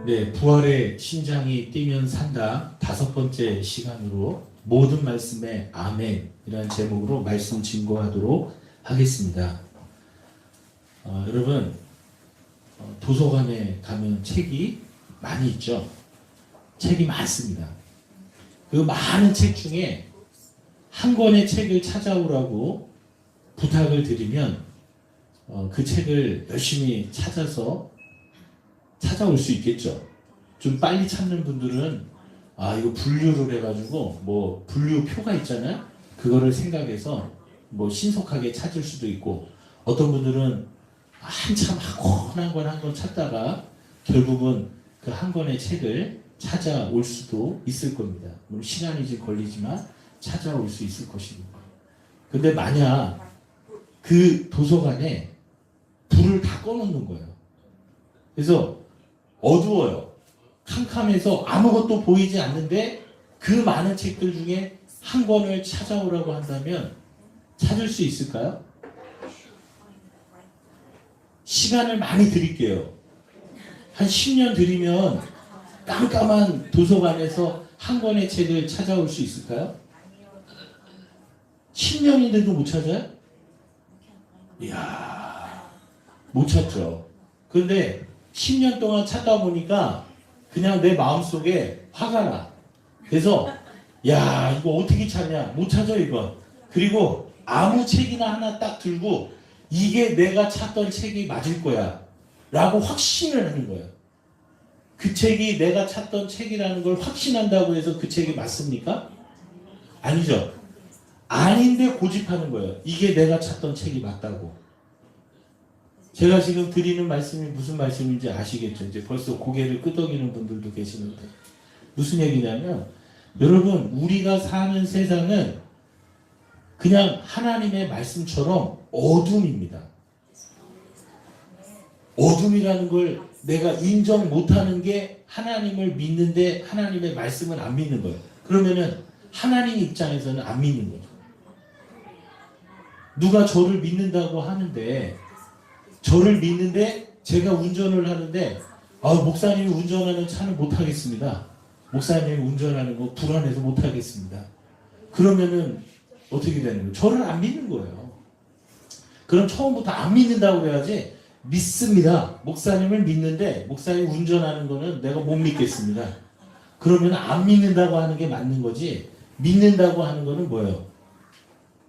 네, 부활의 심장이 뛰면 산다 5번째 시간으로 모든 말씀에 아멘이라는 제목으로 말씀 증거하도록 하겠습니다. 여러분 도서관에 가면 책이 많이 있죠. 책이 많습니다. 그 많은 책 중에 한 권의 책을 찾아오라고 부탁을 드리면 그 책을 열심히 찾아올 수 있겠죠. 좀 빨리 찾는 분들은 이거 분류를 해가지고 뭐 분류표가 있잖아요. 그거를 생각해서 뭐 신속하게 찾을 수도 있고, 어떤 분들은 한참 한 권 찾다가 결국은 그 한 권의 책을 찾아올 수도 있을 겁니다. 물론 시간이 좀 걸리지만 찾아올 수 있을 것입니다. 근데 만약 그 도서관에 불을 다 꺼놓는 거예요. 그래서 어두워요. 캄캄해서 아무것도 보이지 않는데 그 많은 책들 중에 한 권을 찾아오라고 한다면 찾을 수 있을까요? 시간을 많이 드릴게요. 한 10년 드리면 깜깜한 도서관에서 한 권의 책을 찾아올 수 있을까요? 10년인데도 못 찾아요? 이야, 못 찾죠. 그런데 10년 동안 찾다 보니까 그냥 내 마음속에 화가 나. 그래서 야, 이거 어떻게 찾냐? 못 찾아 이거. 그리고 아무 책이나 하나 딱 들고 이게 내가 찾던 책이 맞을 거야 라고 확신을 하는 거예요. 그 책이 내가 찾던 책이라는 걸 확신한다고 해서 그 책이 맞습니까? 아니죠. 아닌데 고집하는 거예요. 이게 내가 찾던 책이 맞다고. 제가 지금 드리는 말씀이 무슨 말씀인지 아시겠죠? 이제 벌써 고개를 끄덕이는 분들도 계시는데, 무슨 얘기냐면, 여러분, 우리가 사는 세상은 그냥 하나님의 말씀처럼 어둠입니다. 어둠이라는 걸 내가 인정 못하는 게 하나님을 믿는데 하나님의 말씀은 안 믿는 거예요. 그러면은 하나님 입장에서는 안 믿는 거죠. 누가 저를 믿는다고 하는데, 저를 믿는데 제가 운전을 하는데 목사님이 운전하는 차는 못하겠습니다. 목사님이 운전하는 거 불안해서 못하겠습니다. 그러면은 어떻게 되는 거예요? 저를 안 믿는 거예요. 그럼 처음부터 안 믿는다고 해야지, 믿습니다. 목사님을 믿는데 목사님 운전하는 거는 내가 못 믿겠습니다. 그러면 안 믿는다고 하는 게 맞는 거지, 믿는다고 하는 거는 뭐예요?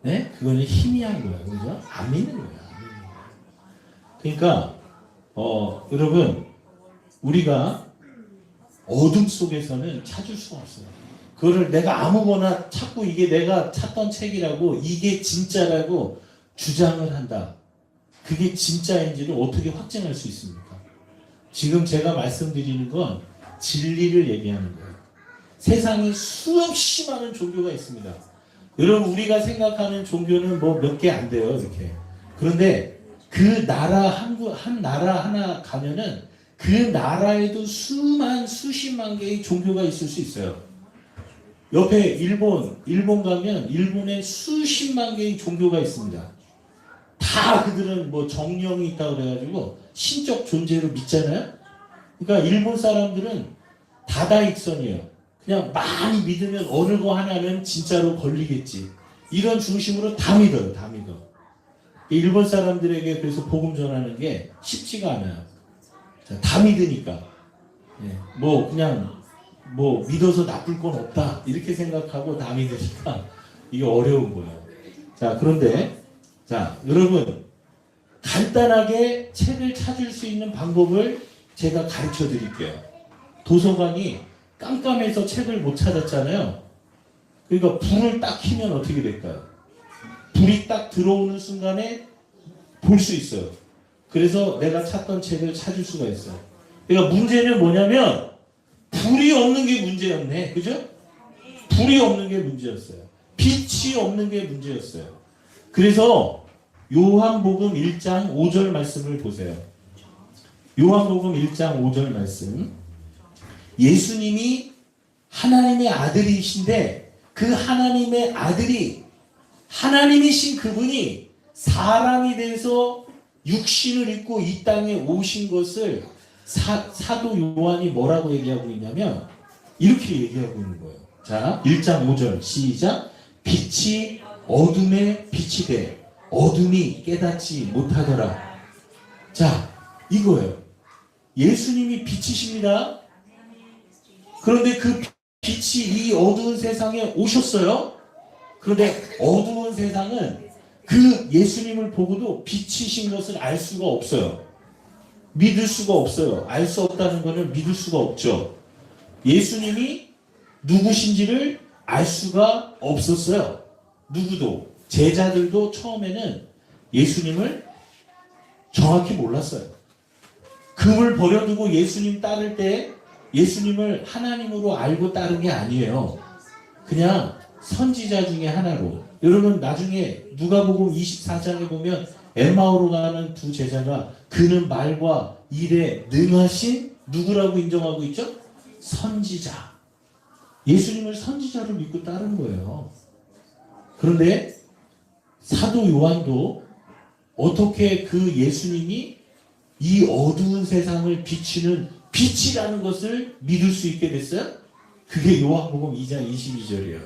네? 그거는 희미한 거예요. 그죠? 안 믿는 거예요. 그러니까 여러분, 우리가 어둠 속에서는 찾을 수가 없어요. 그거를 내가 아무거나 찾고 이게 내가 찾던 책이라고, 이게 진짜라고 주장을 한다. 그게 진짜인지를 어떻게 확증할 수 있습니까? 지금 제가 말씀드리는 건 진리를 얘기하는 거예요. 세상에 수없이 많은 종교가 있습니다. 여러분, 우리가 생각하는 종교는 뭐 몇 개 안 돼요, 이렇게. 그런데 그 나라 한 나라 하나 가면은 그 나라에도 수십만 개의 종교가 있을 수 있어요. 옆에 일본 가면 일본에 수십만 개의 종교가 있습니다. 다 그들은 뭐 정령이 있다고 그래가지고 신적 존재로 믿잖아요. 그러니까 일본 사람들은 다다익선이에요. 그냥 많이 믿으면 어느 거 하나는 진짜로 걸리겠지, 이런 중심으로 다 믿어요. 다 믿어. 일본 사람들에게 그래서 복음 전하는 게 쉽지가 않아요. 자, 다 믿으니까. 뭐 그냥 뭐 믿어서 나쁠 건 없다 이렇게 생각하고 다 믿으니까 이게 어려운 거예요. 자, 그런데 자, 여러분, 간단하게 책을 찾을 수 있는 방법을 제가 가르쳐 드릴게요. 도서관이 깜깜해서 책을 못 찾았잖아요. 그러니까 불을 딱 켜면 어떻게 될까요? 불이 딱 들어오는 순간에 볼 수 있어요. 그래서 내가 찾던 책을 찾을 수가 있어요. 그러니까 문제는 뭐냐면 불이 없는 게 문제였네. 그죠? 불이 없는 게 문제였어요. 빛이 없는 게 문제였어요. 그래서 요한복음 1장 5절 말씀을 보세요. 요한복음 1장 5절 말씀. 예수님이 하나님의 아들이신데 그 하나님의 아들이, 하나님이신 그분이 사람이 돼서 육신을 입고 이 땅에 오신 것을 사도 요한이 뭐라고 얘기하고 있냐면 이렇게 얘기하고 있는 거예요. 자, 1장 5절 시작. 빛이 어둠에 빛이 돼 어둠이 깨닫지 못하더라. 자, 이거예요. 예수님이 빛이십니다. 그런데 그 빛이 이 어두운 세상에 오셨어요. 그런데 어두운 세상은 그 예수님을 보고도 빛이신 것을 알 수가 없어요. 믿을 수가 없어요. 알 수 없다는 것은 믿을 수가 없죠. 예수님이 누구신지를 알 수가 없었어요. 누구도. 제자들도 처음에는 예수님을 정확히 몰랐어요. 금을 버려두고 예수님 따를 때 예수님을 하나님으로 알고 따른 게 아니에요. 그냥 선지자 중에 하나로. 여러분 나중에 누가복음 24장에 보면 엠마오로 가는 두 제자가 그는 말과 일에 능하신 누구라고 인정하고 있죠? 선지자. 예수님을 선지자로 믿고 따른 거예요. 그런데 사도 요한도 어떻게 그 예수님이 이 어두운 세상을 비추는 빛이라는 것을 믿을 수 있게 됐어요? 그게 요한복음 2장 22절이에요.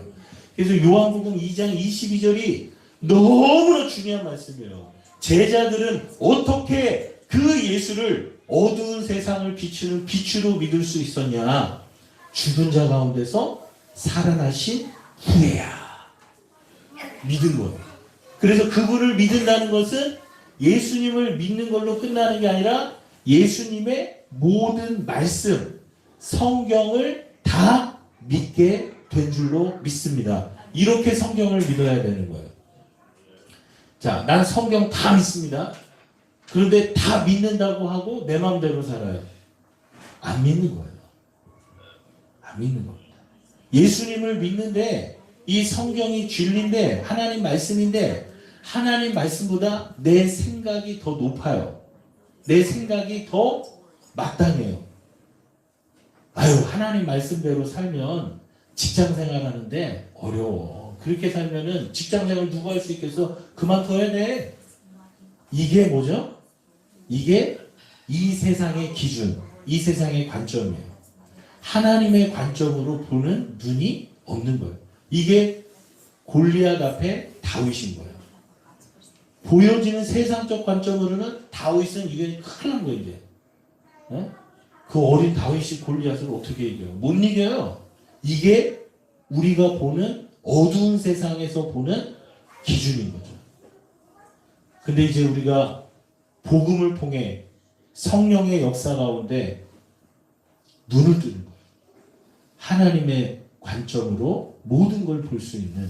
그래서 요한복음 2장 22절이 너무나 중요한 말씀이에요. 제자들은 어떻게 그 예수를 어두운 세상을 비추는 빛으로 믿을 수 있었냐? 죽은 자 가운데서 살아나신 후에야. 믿은 거예요. 그래서 그분을 믿는다는 것은 예수님을 믿는 걸로 끝나는 게 아니라 예수님의 모든 말씀, 성경을 다 믿게 된 줄로 믿습니다. 이렇게 성경을 믿어야 되는 거예요. 자, 난 성경 다 믿습니다. 그런데 다 믿는다고 하고 내 마음대로 살아요. 안 믿는 거예요. 안 믿는 겁니다. 예수님을 믿는데 이 성경이 진리인데 하나님 말씀인데 하나님 말씀보다 내 생각이 더 높아요. 내 생각이 더 마땅해요. 아유, 하나님 말씀대로 살면 직장 생활하는데 어려워. 그렇게 살면은 직장 생활 누가 할 수 있겠어? 그만둬야 돼. 이게 뭐죠? 이게 이 세상의 기준, 이 세상의 관점이에요. 하나님의 관점으로 보는 눈이 없는 거예요. 이게 골리앗 앞에 다윗인 거예요. 보여지는 세상적 관점으로는 다윗은 이게 큰일 난 거예요. 이제. 네? 그 어린 다윗이 골리앗을 어떻게 이겨요? 못 이겨요. 이게 우리가 보는 어두운 세상에서 보는 기준인 거죠. 근데 이제 우리가 복음을 통해 성령의 역사 가운데 눈을 뜨는 거예요. 하나님의 관점으로 모든 걸 볼 수 있는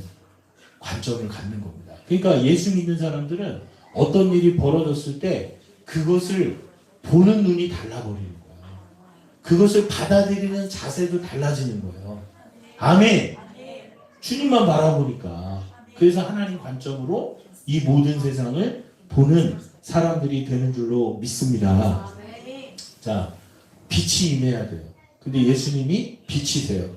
관점을 갖는 겁니다. 그러니까 예수 믿는 사람들은 어떤 일이 벌어졌을 때 그것을 보는 눈이 달라버리는 거예요. 그것을 받아들이는 자세도 달라지는 거예요. 아멘. 주님만 바라보니까. 그래서 하나님 관점으로 이 모든 세상을 보는 사람들이 되는 줄로 믿습니다. 자, 빛이 임해야 돼요. 근데 예수님이 빛이세요.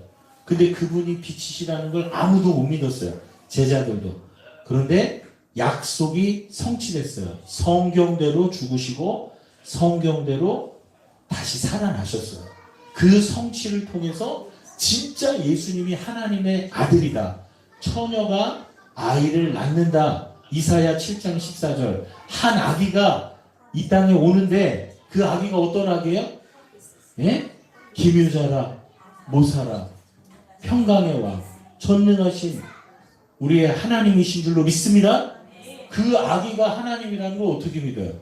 근데 그분이 빛이시라는 걸 아무도 못 믿었어요. 제자들도. 그런데 약속이 성취됐어요. 성경대로 죽으시고 성경대로 다시 살아나셨어요. 그 성취를 통해서 진짜 예수님이 하나님의 아들이다. 처녀가 아이를 낳는다. 이사야 7장 14절. 한 아기가 이 땅에 오는데 그 아기가 어떤 아기예요? 예? 기묘자라, 모사라, 평강의 왕, 전능하신 우리의 하나님이신 줄로 믿습니다. 그 아기가 하나님이라는 걸 어떻게 믿어요?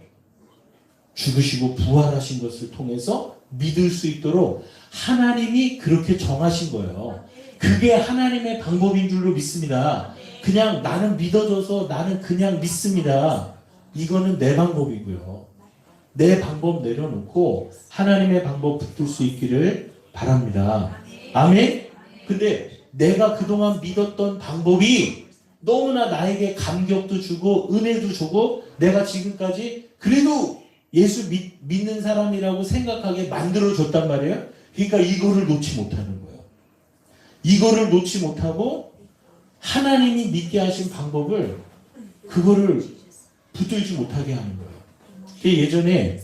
죽으시고 부활하신 것을 통해서 믿을 수 있도록 하나님이 그렇게 정하신 거예요. 그게 하나님의 방법인 줄로 믿습니다. 그냥 나는 믿어줘서 나는 그냥 믿습니다. 이거는 내 방법이고요. 내 방법 내려놓고 하나님의 방법 붙들 수 있기를 바랍니다. 아멘? 근데 내가 그동안 믿었던 방법이 너무나 나에게 감격도 주고 은혜도 주고 내가 지금까지 그래도 예수 믿는 사람이라고 생각하게 만들어줬단 말이에요. 그러니까 이거를 놓지 못하는 거예요. 이거를 놓지 못하고 하나님이 믿게 하신 방법을 그거를 붙들지 못하게 하는 거예요. 예전에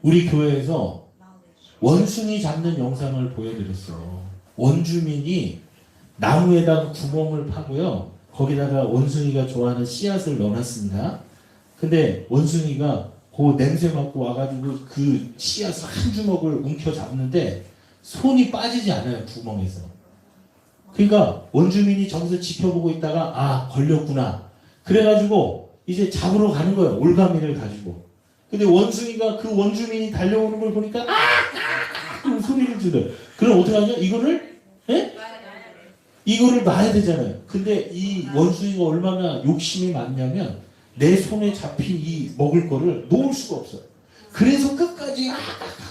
우리 교회에서 원숭이 잡는 영상을 보여드렸어. 원주민이 나무에다가 구멍을 파고요. 거기다가 원숭이가 좋아하는 씨앗을 넣어놨습니다. 근데 원숭이가 그 냄새 맡고 와가지고 그 씨앗을 한 주먹을 움켜 잡는데 손이 빠지지 않아요, 구멍에서. 그러니까 원주민이 저기서 지켜보고 있다가 아, 걸렸구나. 그래가지고 이제 잡으러 가는 거예요, 올가미를 가지고. 근데 원숭이가 그 원주민이 달려오는 걸 보니까 아! 소리를 지르. 그럼 어떡하냐? 이거를 이거를 놔야 되잖아요. 근데 이 원숭이가 얼마나 욕심이 많냐면 내 손에 잡힌 이 먹을 거를 놓을 수가 없어요. 그래서 끝까지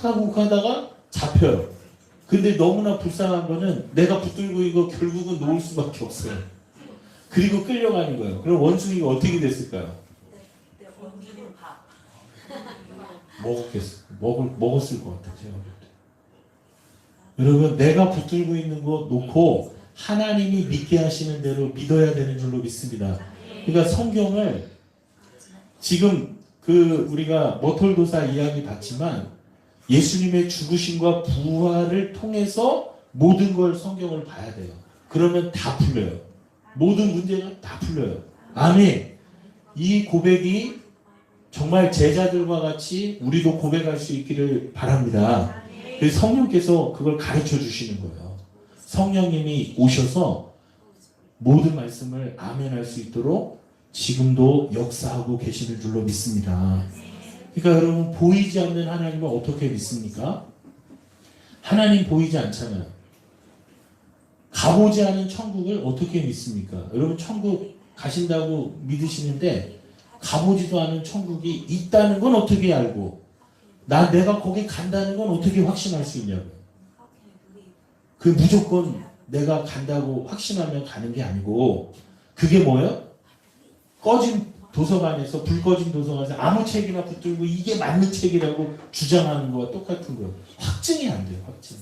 하고 가다가 잡혀요. 근데 너무나 불쌍한 거는 내가 붙들고 이거 결국은 놓을 수밖에 없어요. 그리고 끌려가는 거예요. 그럼 원숭이가 어떻게 됐을까요? 먹었을 것 같아요. 제가 볼 때. 여러분, 내가 붙들고 있는 거 놓고 하나님이 믿게 하시는 대로 믿어야 되는 줄로 믿습니다. 그러니까 성경을 지금 우리가 머털도사 이야기 봤지만 예수님의 죽으심과 부활을 통해서 모든 걸 성경을 봐야 돼요. 그러면 다 풀려요. 모든 문제가 다 풀려요. 아멘. 이 고백이 정말 제자들과 같이 우리도 고백할 수 있기를 바랍니다. 그래서 성령께서 그걸 가르쳐 주시는 거예요. 성령님이 오셔서 모든 말씀을 아멘할 수 있도록 지금도 역사하고 계시는 줄로 믿습니다. 그러니까 여러분, 보이지 않는 하나님을 어떻게 믿습니까? 하나님 보이지 않잖아요. 가보지 않은 천국을 어떻게 믿습니까? 여러분, 천국 가신다고 믿으시는데 가보지도 않은 천국이 있다는 건 어떻게 알고 내가 거기 간다는 건 어떻게 확신할 수 있냐고요. 그 무조건 내가 간다고 확신하면 가는 게 아니고 그게 뭐예요? 꺼진 도서관에서 불 꺼진 도서관에서 아무 책이나 붙들고 이게 맞는 책이라고 주장하는 거와 똑같은 거예요. 확증이 안 돼요. 확증이.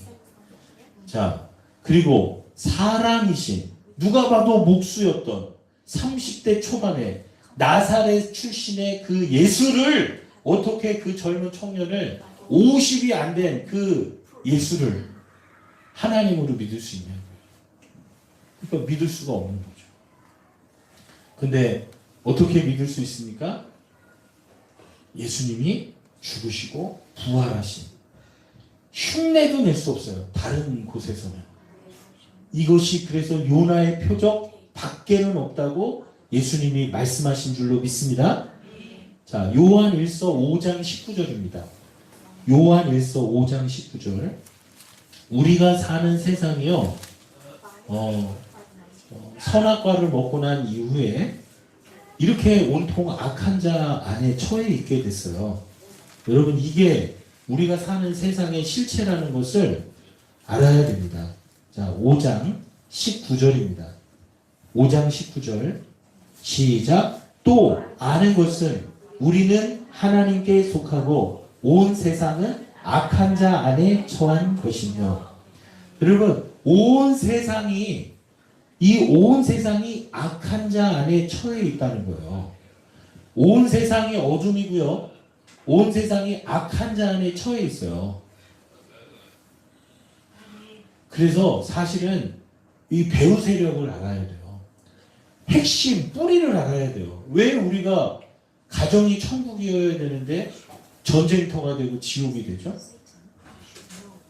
자, 그리고 사람이신 누가 봐도 목수였던 30대 초반에 나사렛 출신의 그 예수를 어떻게 그 젊은 청년을 50이 안 된 그 예수를 하나님으로 믿을 수 있냐고요. 그러니까 믿을 수가 없는 거죠. 근데 어떻게 믿을 수 있습니까? 예수님이 죽으시고 부활하신 흉내도 낼 수 없어요. 다른 곳에서는. 이것이 그래서 요나의 표적 밖에는 없다고 예수님이 말씀하신 줄로 믿습니다. 자, 요한 1서 5장 19절입니다. 요한 1서 5장 19절. 우리가 사는 세상이요, 선악과를 먹고 난 이후에 이렇게 온통 악한 자 안에 처해 있게 됐어요. 여러분, 이게 우리가 사는 세상의 실체라는 것을 알아야 됩니다. 자, 5장 19절입니다. 5장 19절 시작. 또 아는 것은 우리는 하나님께 속하고 온 세상은 악한 자 안에 처한 것이며. 여러분, 온 세상이 악한 자 안에 처해 있다는 거예요. 온 세상이 어둠이고요. 온 세상이 악한 자 안에 처해 있어요. 그래서 사실은 이 배후 세력을 알아야 돼요. 핵심, 뿌리를 알아야 돼요. 왜 우리가 가정이 천국이어야 되는데 전쟁터가 되고 지옥이 되죠?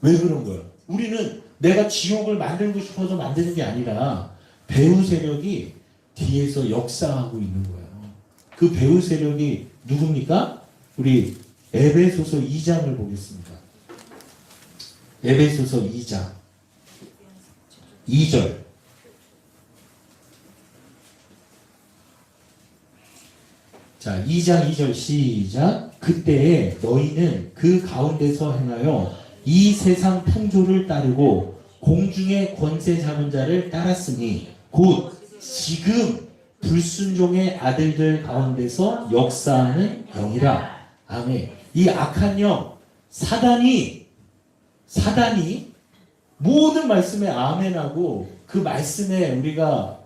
왜 그런 거예요? 우리는 내가 지옥을 만들고 싶어서 만드는 게 아니라 배후 세력이 뒤에서 역사하고 있는 거예요. 그 배후 세력이 누굽니까? 우리 에베소서 2장을 보겠습니다. 에베소서 2장 2절. 자, 2장 2절 시작. 그때에 너희는 그 가운데서 행하여 이 세상 풍조를 따르고 공중의 권세 잡은 자를 따랐으니 곧 지금 불순종의 아들들 가운데서 역사하는 영이라. 아멘. 이 악한 영, 사단이 모든 말씀에 아멘하고 그 말씀에 우리가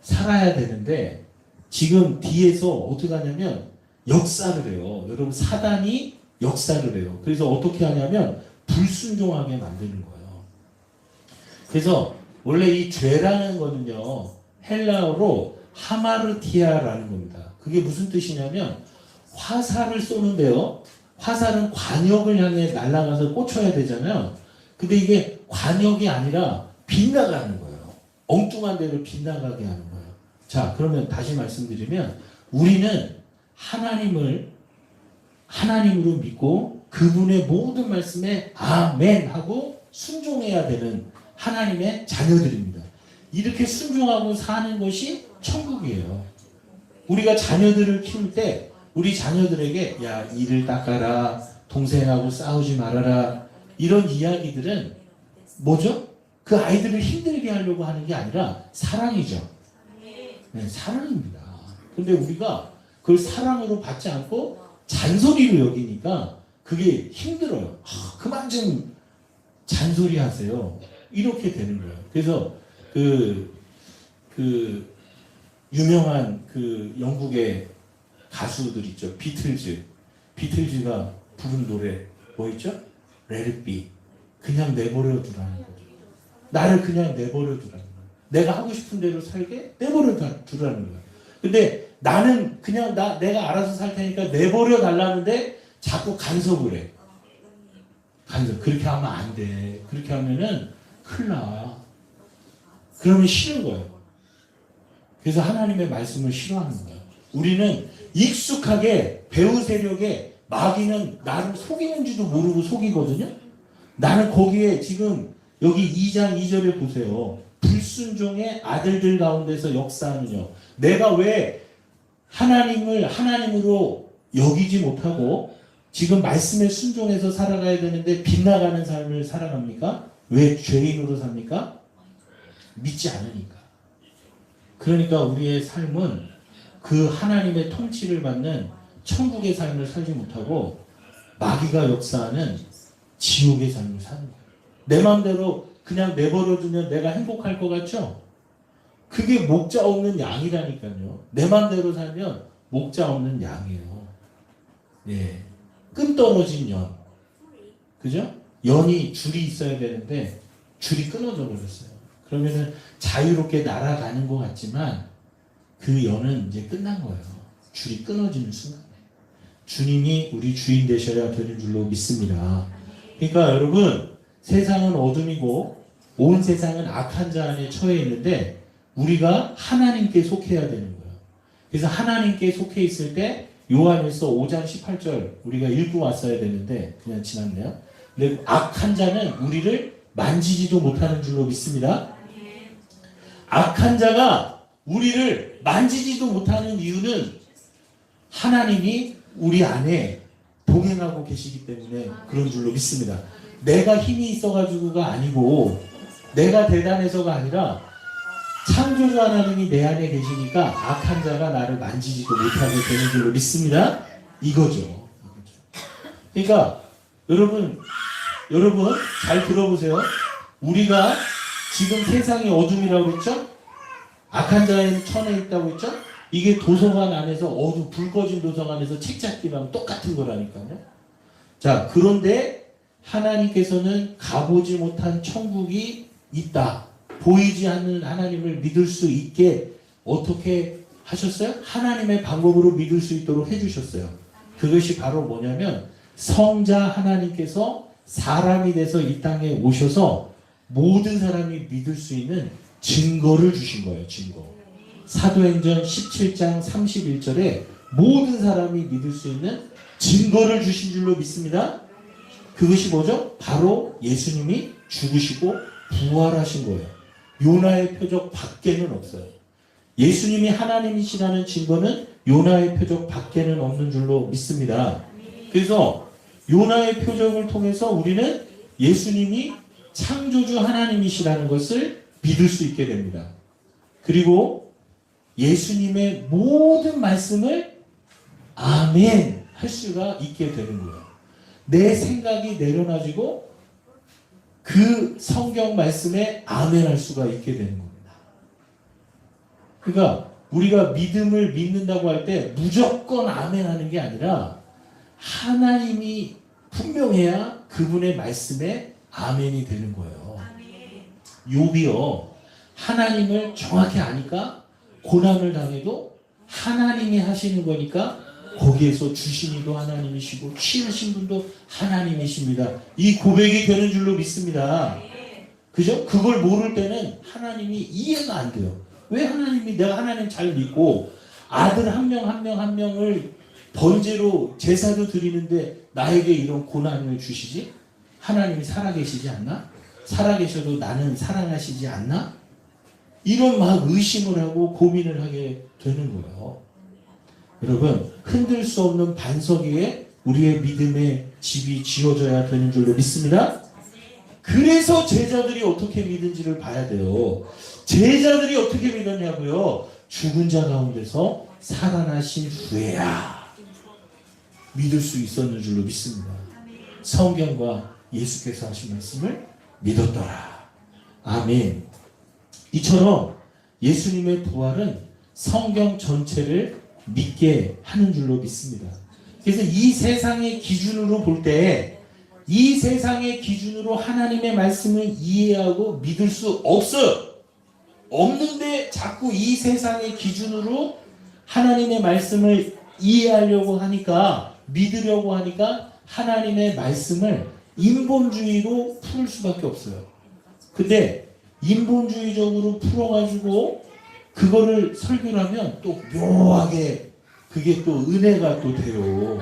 살아야 되는데 지금 뒤에서 어떻게 하냐면 역사를 해요. 여러분, 사단이 역사를 해요. 그래서 어떻게 하냐면 불순종하게 만드는 거예요. 그래서 원래 이 죄라는 거는요, 헬라어로 하마르티아라는 겁니다. 그게 무슨 뜻이냐면 화살을 쏘는데요, 화살은 관역을 향해 날아가서 꽂혀야 되잖아요. 근데 이게 관역이 아니라 빗나가는 거예요. 엉뚱한 데로 빗나가게 하는 거예요. 자, 그러면 다시 말씀드리면 우리는 하나님으로 믿고 그분의 모든 말씀에 아멘 하고 순종해야 되는 하나님의 자녀들입니다. 이렇게 순종하고 사는 것이 천국이에요. 우리가 자녀들을 키울 때 우리 자녀들에게 야, 이를 닦아라, 동생하고 싸우지 말아라, 이런 이야기들은 뭐죠? 그 아이들을 힘들게 하려고 하는 게 아니라 사랑이죠. 네, 사랑입니다. 근데 우리가 그걸 사랑으로 받지 않고 잔소리로 여기니까 그게 힘들어요. 그만 좀 잔소리 하세요. 이렇게 되는 거예요. 그래서 유명한 영국의 가수들 있죠. 비틀즈가 부른 노래 뭐 있죠? Let it be. 그냥 내버려 두라는 거죠. 나를 그냥 내버려 두라는 거예요. 내가 하고 싶은 대로 살게 내버려 두라는 거예요. 근데 나는 그냥 내가 알아서 살 테니까 내버려 달라는데 자꾸 간섭을 해. 그렇게 하면 안 돼. 그렇게 하면은 큰일 나. 그러면 싫은 거예요. 그래서 하나님의 말씀을 싫어하는 거예요. 우리는 익숙하게 배후 세력에 마귀는 나를 속이는지도 모르고 속이거든요. 나는 거기에 지금 여기 2장 2절에 보세요. 불순종의 아들들 가운데서 역사하느냐. 내가 왜 하나님을 하나님으로 여기지 못하고 지금 말씀에 순종해서 살아가야 되는데 빗나가는 삶을 살아갑니까? 왜 죄인으로 삽니까? 믿지 않으니까. 그러니까 우리의 삶은 그 하나님의 통치를 받는 천국의 삶을 살지 못하고 마귀가 역사하는 지옥의 삶을 사는 거예요. 내 마음대로 그냥 내버려두면 내가 행복할 것 같죠? 그게 목자 없는 양이라니까요. 내 마음대로 살면 목자 없는 양이에요. 예. 끈 떨어진 연. 그죠? 연이 줄이 있어야 되는데 줄이 끊어져 버렸어요. 그러면은 자유롭게 날아가는 것 같지만 그 연은 이제 끝난 거예요. 줄이 끊어지는 순간에. 주님이 우리 주인 되셔야 되는 줄로 믿습니다. 그러니까 여러분, 세상은 어둠이고 온 세상은 악한 자 안에 처해 있는데 우리가 하나님께 속해야 되는 거예요. 그래서 하나님께 속해 있을 때 요한일서 5장 18절 우리가 읽고 왔어야 되는데 그냥 지났네요. 근데 악한 자는 우리를 만지지도 못하는 줄로 믿습니다. 악한 자가 우리를 만지지도 못하는 이유는 하나님이 우리 안에 동행하고 계시기 때문에 그런 줄로 믿습니다. 내가 힘이 있어가지고가 아니고 내가 대단해서가 아니라 창조주 하나님이 내 안에 계시니까 악한 자가 나를 만지지도 못하게 되는 줄로 믿습니다. 이거죠. 그러니까 여러분 잘 들어보세요. 우리가 지금 세상이 어둠이라고 했죠? 악한 자의 천에 있다고 했죠? 이게 도서관 안에서 불 꺼진 도서관에서 책 잡기랑 똑같은 거라니까요. 자, 그런데 하나님께서는 가보지 못한 천국이 있다. 보이지 않는 하나님을 믿을 수 있게 어떻게 하셨어요? 하나님의 방법으로 믿을 수 있도록 해주셨어요. 그것이 바로 뭐냐면 성자 하나님께서 사람이 돼서 이 땅에 오셔서 모든 사람이 믿을 수 있는 증거를 주신 거예요. 증거. 사도행전 17장 31절에 모든 사람이 믿을 수 있는 증거를 주신 줄로 믿습니다. 그것이 뭐죠? 바로 예수님이 죽으시고 부활하신 거예요. 요나의 표적 밖에는 없어요. 예수님이 하나님이시라는 증거는 요나의 표적 밖에는 없는 줄로 믿습니다. 그래서 요나의 표적을 통해서 우리는 예수님이 창조주 하나님이시라는 것을 믿을 수 있게 됩니다. 그리고 예수님의 모든 말씀을 아멘 할 수가 있게 되는 거예요. 내 생각이 내려놔지고 그 성경 말씀에 아멘 할 수가 있게 되는 겁니다. 그러니까 우리가 믿음을 믿는다고 할 때 무조건 아멘 하는 게 아니라 하나님이 분명해야 그분의 말씀에 아멘이 되는 거예요. 욥이요, 하나님을 정확히 아니까 고난을 당해도 하나님이 하시는 거니까 거기에서 주신 이도 하나님이시고 취하신 분도 하나님이십니다. 이 고백이 되는 줄로 믿습니다. 그죠? 그걸 모를 때는 하나님이 이해가 안 돼요. 왜 하나님이, 내가 하나님 잘 믿고 아들 한 명 한 명 한 명을 번제로 제사도 드리는데 나에게 이런 고난을 주시지? 하나님이 살아계시지 않나? 살아계셔도 나는 사랑하시지 않나? 이런 막 의심을 하고 고민을 하게 되는 거예요. 여러분, 흔들 수 없는 반석 위에 우리의 믿음의 집이 지어져야 되는 줄로 믿습니다. 그래서 제자들이 어떻게 믿은지를 봐야 돼요. 제자들이 어떻게 믿었냐고요? 죽은 자 가운데서 살아나신 후에야 믿을 수 있었는 줄로 믿습니다. 성경과 예수께서 하신 말씀을 믿었더라. 아멘. 이처럼 예수님의 부활은 성경 전체를 믿게 하는 줄로 믿습니다. 그래서 이 세상의 기준으로 볼 때, 이 세상의 기준으로 하나님의 말씀을 이해하고 믿을 수 없어요. 없는데 자꾸 이 세상의 기준으로 하나님의 말씀을 이해하려고 하니까, 믿으려고 하니까 하나님의 말씀을 인본주의로 풀 수밖에 없어요. 근데 인본주의적으로 풀어가지고 그거를 설교를 하면 또 묘하게 그게 또 은혜가 또 돼요.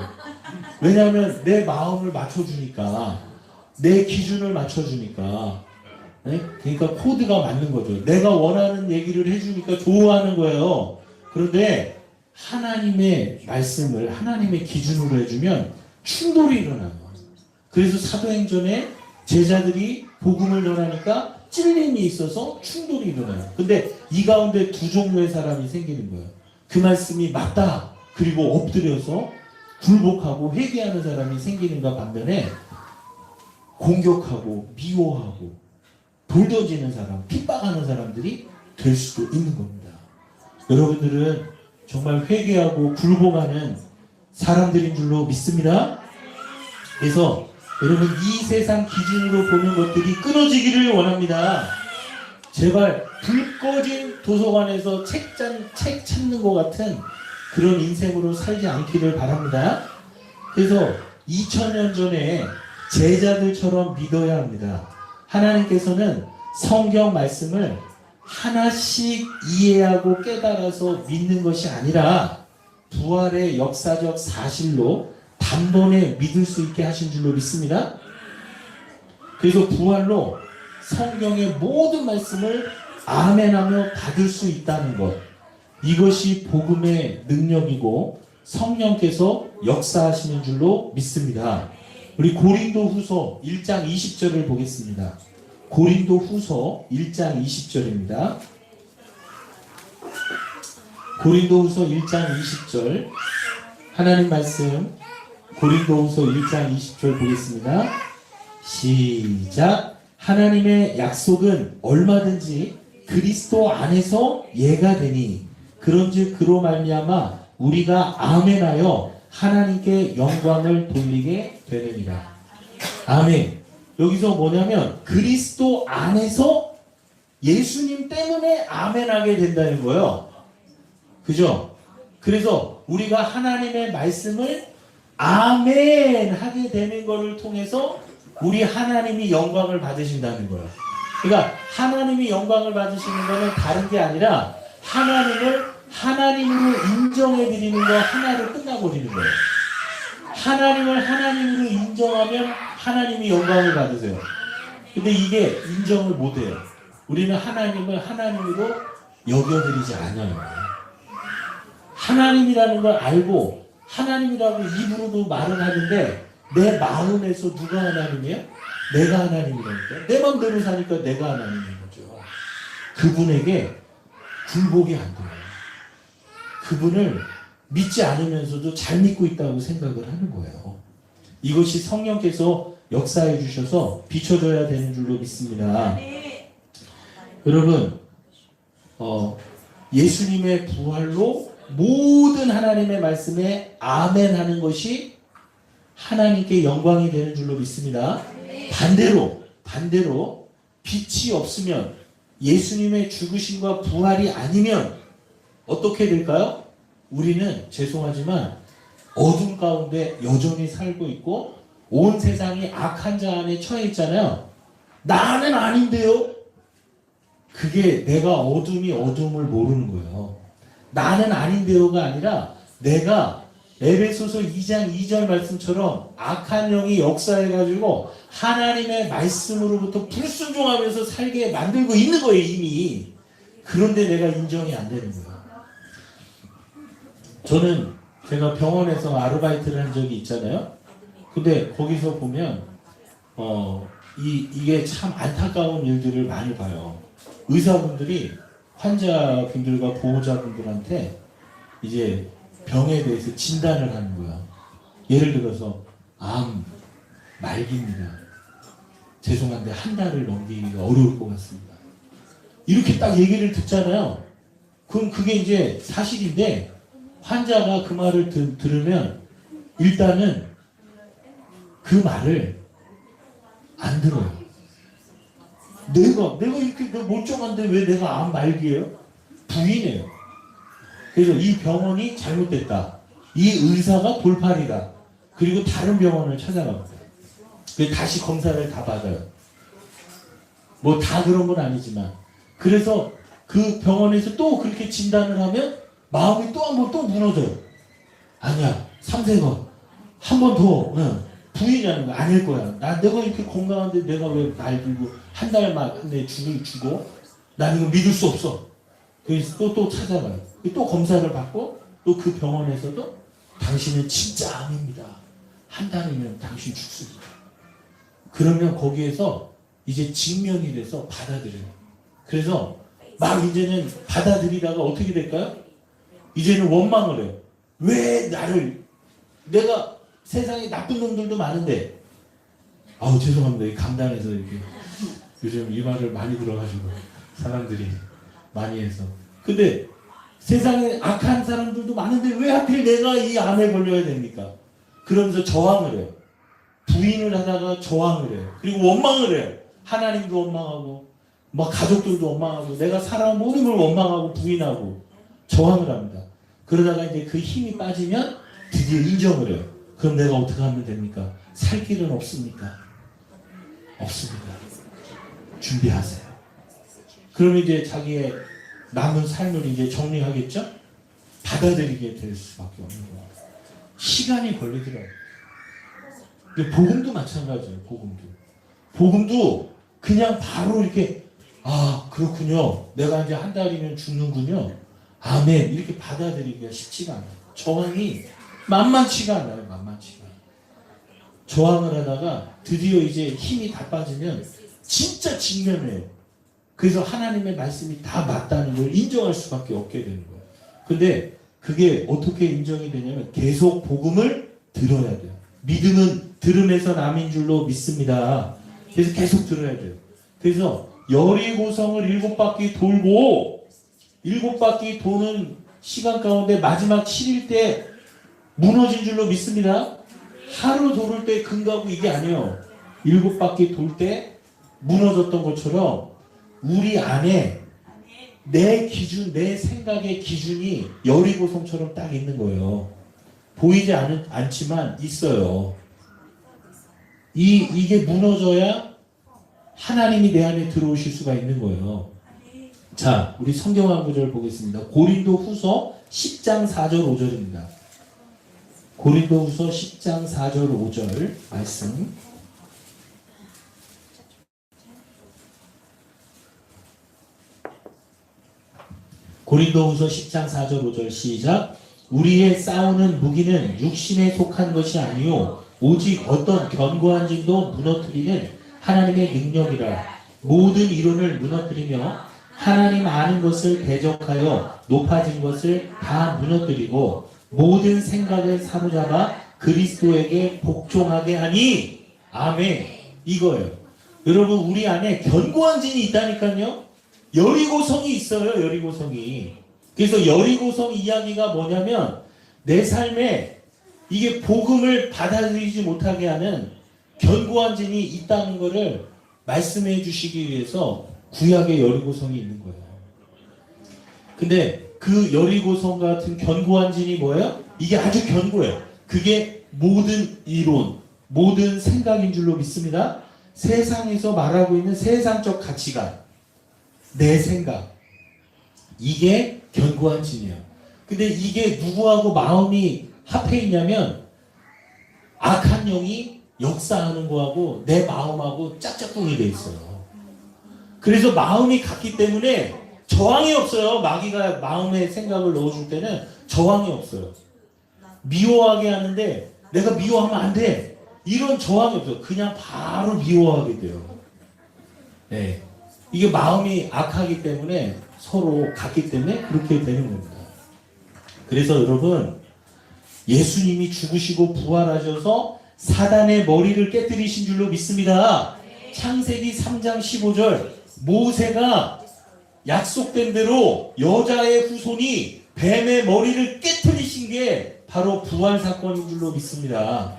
왜냐하면 내 마음을 맞춰주니까, 내 기준을 맞춰주니까, 네? 그러니까 코드가 맞는 거죠. 내가 원하는 얘기를 해주니까 좋아하는 거예요. 그런데 하나님의 말씀을 하나님의 기준으로 해주면 충돌이 일어나요. 그래서 사도행전에 제자들이 복음을 전하니까 찔림이 있어서 충돌이 일어나요. 근데 이 가운데 두 종류의 사람이 생기는 거예요. 그 말씀이 맞다, 그리고 엎드려서 굴복하고 회개하는 사람이 생기는가 반면에 공격하고 미워하고 돌 던지는 사람, 핍박하는 사람들이 될 수도 있는 겁니다. 여러분들은 정말 회개하고 굴복하는 사람들인 줄로 믿습니다. 그래서 여러분, 이 세상 기준으로 보는 것들이 끊어지기를 원합니다. 제발 불 꺼진 도서관에서 책 찾는 것 같은 그런 인생으로 살지 않기를 바랍니다. 그래서 2000년 전에 제자들처럼 믿어야 합니다. 하나님께서는 성경 말씀을 하나씩 이해하고 깨달아서 믿는 것이 아니라 부활의 역사적 사실로 단번에 믿을 수 있게 하신 줄로 믿습니다. 그래서 부활로 성경의 모든 말씀을 아멘하며 받을 수 있다는 것, 이것이 복음의 능력이고 성령께서 역사하시는 줄로 믿습니다. 우리 고린도후서 1장 20절을 보겠습니다. 고린도후서 1장 20절입니다. 고린도후서 1장 20절 하나님 말씀, 고린도후서 1장 20절 보겠습니다. 시작. 하나님의 약속은 얼마든지 그리스도 안에서 예가 되니 그런즉 그로 말미암아 우리가 아멘하여 하나님께 영광을 돌리게 되느니라. 아멘. 여기서 뭐냐면 그리스도 안에서 예수님 때문에 아멘하게 된다는 거예요. 그죠? 그래서 우리가 하나님의 말씀을 아멘 하게 되는 것을 통해서 우리 하나님이 영광을 받으신다는 거예요. 그러니까 하나님이 영광을 받으시는 것은 다른 게 아니라 하나님을 하나님으로 인정해 드리는 거 하나로 끝나버리는 거예요. 하나님을 하나님으로 인정하면 하나님이 영광을 받으세요. 근데 이게 인정을 못해요. 우리는 하나님을 하나님으로 여겨드리지 않아요. 하나님이라는 걸 알고 하나님이라고 입으로도 말을 하는데 내 마음에서 누가 하나님이야? 내가 하나님이라니까. 내 마음대로 사니까 내가 하나님인 거죠. 그분에게 굴복이 안 돼요. 그분을 믿지 않으면서도 잘 믿고 있다고 생각을 하는 거예요. 이것이 성령께서 역사해 주셔서 비춰져야 되는 줄로 믿습니다. 여러분, 예수님의 부활로 모든 하나님의 말씀에 아멘 하는 것이 하나님께 영광이 되는 줄로 믿습니다. 반대로 빛이 없으면 예수님의 죽으심과 부활이 아니면 어떻게 될까요? 우리는 죄송하지만 어둠 가운데 여전히 살고 있고 온 세상이 악한 자 안에 처해 있잖아요. 나는 아닌데요? 그게 내가 어둠을 모르는 거예요. 나는 아닌데요가 아니라 내가 에베소서 2장 2절 말씀처럼 악한 영이 역사해가지고 하나님의 말씀으로부터 불순종하면서 살게 만들고 있는 거예요, 이미. 그런데 내가 인정이 안 되는 거예요. 저는 제가 병원에서 아르바이트를 한 적이 있잖아요. 근데 거기서 보면 이게 참 안타까운 일들을 많이 봐요. 의사분들이 환자분들과 보호자분들한테 이제 병에 대해서 진단을 하는 거야. 예를 들어서 암, 말기입니다. 죄송한데 한 달을 넘기기가 어려울 것 같습니다. 이렇게 딱 얘기를 듣잖아요. 그럼 그게 이제 사실인데 환자가 그 말을 들으면 일단은 그 말을 안 들어요. 내가 이렇게 멀쩡한데 왜 내가 암 말기예요? 부인해요. 그래서 이 병원이 잘못됐다. 이 의사가 돌팔이다. 그리고 다른 병원을 찾아갑니다. 그래서 다시 검사를 다 받아요. 뭐 다 그런 건 아니지만. 그래서 그 병원에서 또 그렇게 진단을 하면 마음이 또 한 번 또 무너져요. 아니야, 3세건 한 번 더 부인하는 거 아닐 거야. 내가 이렇게 건강한데 내가 왜 말 들고 한 달 만에 죽어? 난 이거 믿을 수 없어. 그래서 또 찾아가요. 또 검사를 받고 또 그 병원에서도 당신은 진짜 암입니다. 한 달이면 당신 죽습니다. 그러면 거기에서 이제 직면이 돼서 받아들여요. 그래서 막 이제는 받아들이다가 어떻게 될까요? 이제는 원망을 해요. 왜 내가 세상에 나쁜 놈들도 많은데, 죄송합니다. 이 강단에서 이렇게 요즘 이 말을 많이 들어가지고 사람들이 많이 해서. 근데 세상에 악한 사람들도 많은데 왜 하필 내가 이 암에 걸려야 됩니까? 그러면서 저항을 해요. 부인을 하다가 저항을 해요. 그리고 원망을 해요. 하나님도 원망하고, 막 가족들도 원망하고, 내가 살아온 모든 걸 원망하고 부인하고 저항을 합니다. 그러다가 이제 그 힘이 빠지면 드디어 인정을 해요. 그럼 내가 어떻게 하면 됩니까? 살 길은 없습니까? 없습니다. 준비하세요. 그럼 이제 자기의 남은 삶을 이제 정리하겠죠? 받아들이게 될 수밖에 없는 거예요. 시간이 걸리더라고요. 근데 복음도 마찬가지예요. 복음도 그냥 바로 이렇게 그렇군요. 내가 이제 한 달이면 죽는군요. 아멘. 이렇게 받아들이기가 쉽지가 않아요. 저항이 만만치가 않아요. 저항을 하다가 드디어 이제 힘이 다 빠지면 진짜 직면해요. 그래서 하나님의 말씀이 다 맞다는 걸 인정할 수밖에 없게 되는 거예요. 근데 그게 어떻게 인정이 되냐면 계속 복음을 들어야 돼요. 믿음은 들음에서 남인 줄로 믿습니다. 그래서 계속 들어야 돼요. 그래서 여리고성을 7바퀴 돌고 7바퀴 도는 시간 가운데 마지막 7일 때 무너진 줄로 믿습니다. 하루 도를 때 금가고 이게 아니에요. 7바퀴 돌 때 무너졌던 것처럼 우리 안에 내 기준, 내 생각의 기준이 여리고성처럼 딱 있는 거예요. 보이지 않지만 있어요. 이게 무너져야 하나님이 내 안에 들어오실 수가 있는 거예요. 자, 우리 성경 한 구절 보겠습니다. 고린도 후서 10장 4절 5절입니다. 고린도 후서 10장 4절 5절 말씀. 고린도 후서 10장 4절 5절 시작. 우리의 싸우는 무기는 육신에 속한 것이 아니요 오직 어떤 견고한 짐도 무너뜨리는 하나님의 능력이라. 모든 이론을 무너뜨리며 하나님 아는 것을 대적하여 높아진 것을 다 무너뜨리고 모든 생각을 사로잡아 그리스도에게 복종하게 하니. 아멘. 이거예요. 여러분, 우리 안에 견고한 짐이 있다니까요. 여리고성이 있어요. 여리고성이. 그래서 여리고성 이야기가 뭐냐면 내 삶에 이게 복음을 받아들이지 못하게 하는 견고한 진이 있다는 것을 말씀해 주시기 위해서 구약의 여리고성이 있는 거예요. 근데 그 여리고성 같은 견고한 진이 뭐예요? 이게 아주 견고해요. 그게 모든 이론, 모든 생각인 줄로 믿습니다. 세상에서 말하고 있는 세상적 가치관, 내 생각, 이게 견고한 진이에요. 근데 이게 누구하고 마음이 합해 있냐면 악한 영이 역사하는 거하고 내 마음하고 짝짝꿍이 돼 있어요. 그래서 마음이 같기 때문에 저항이 없어요. 마귀가 마음에 생각을 넣어줄 때는 저항이 없어요. 미워하게 하는데 내가 미워하면 안 돼. 이런 저항이 없어요. 그냥 바로 미워하게 돼요. 네. 이게 마음이 악하기 때문에 서로 같기 때문에 그렇게 되는 겁니다. 그래서 여러분, 예수님이 죽으시고 부활하셔서 사단의 머리를 깨뜨리신 줄로 믿습니다. 창세기 3장 15절, 모세가 약속된 대로 여자의 후손이 뱀의 머리를 깨뜨리신 게 바로 부활 사건인 줄로 믿습니다.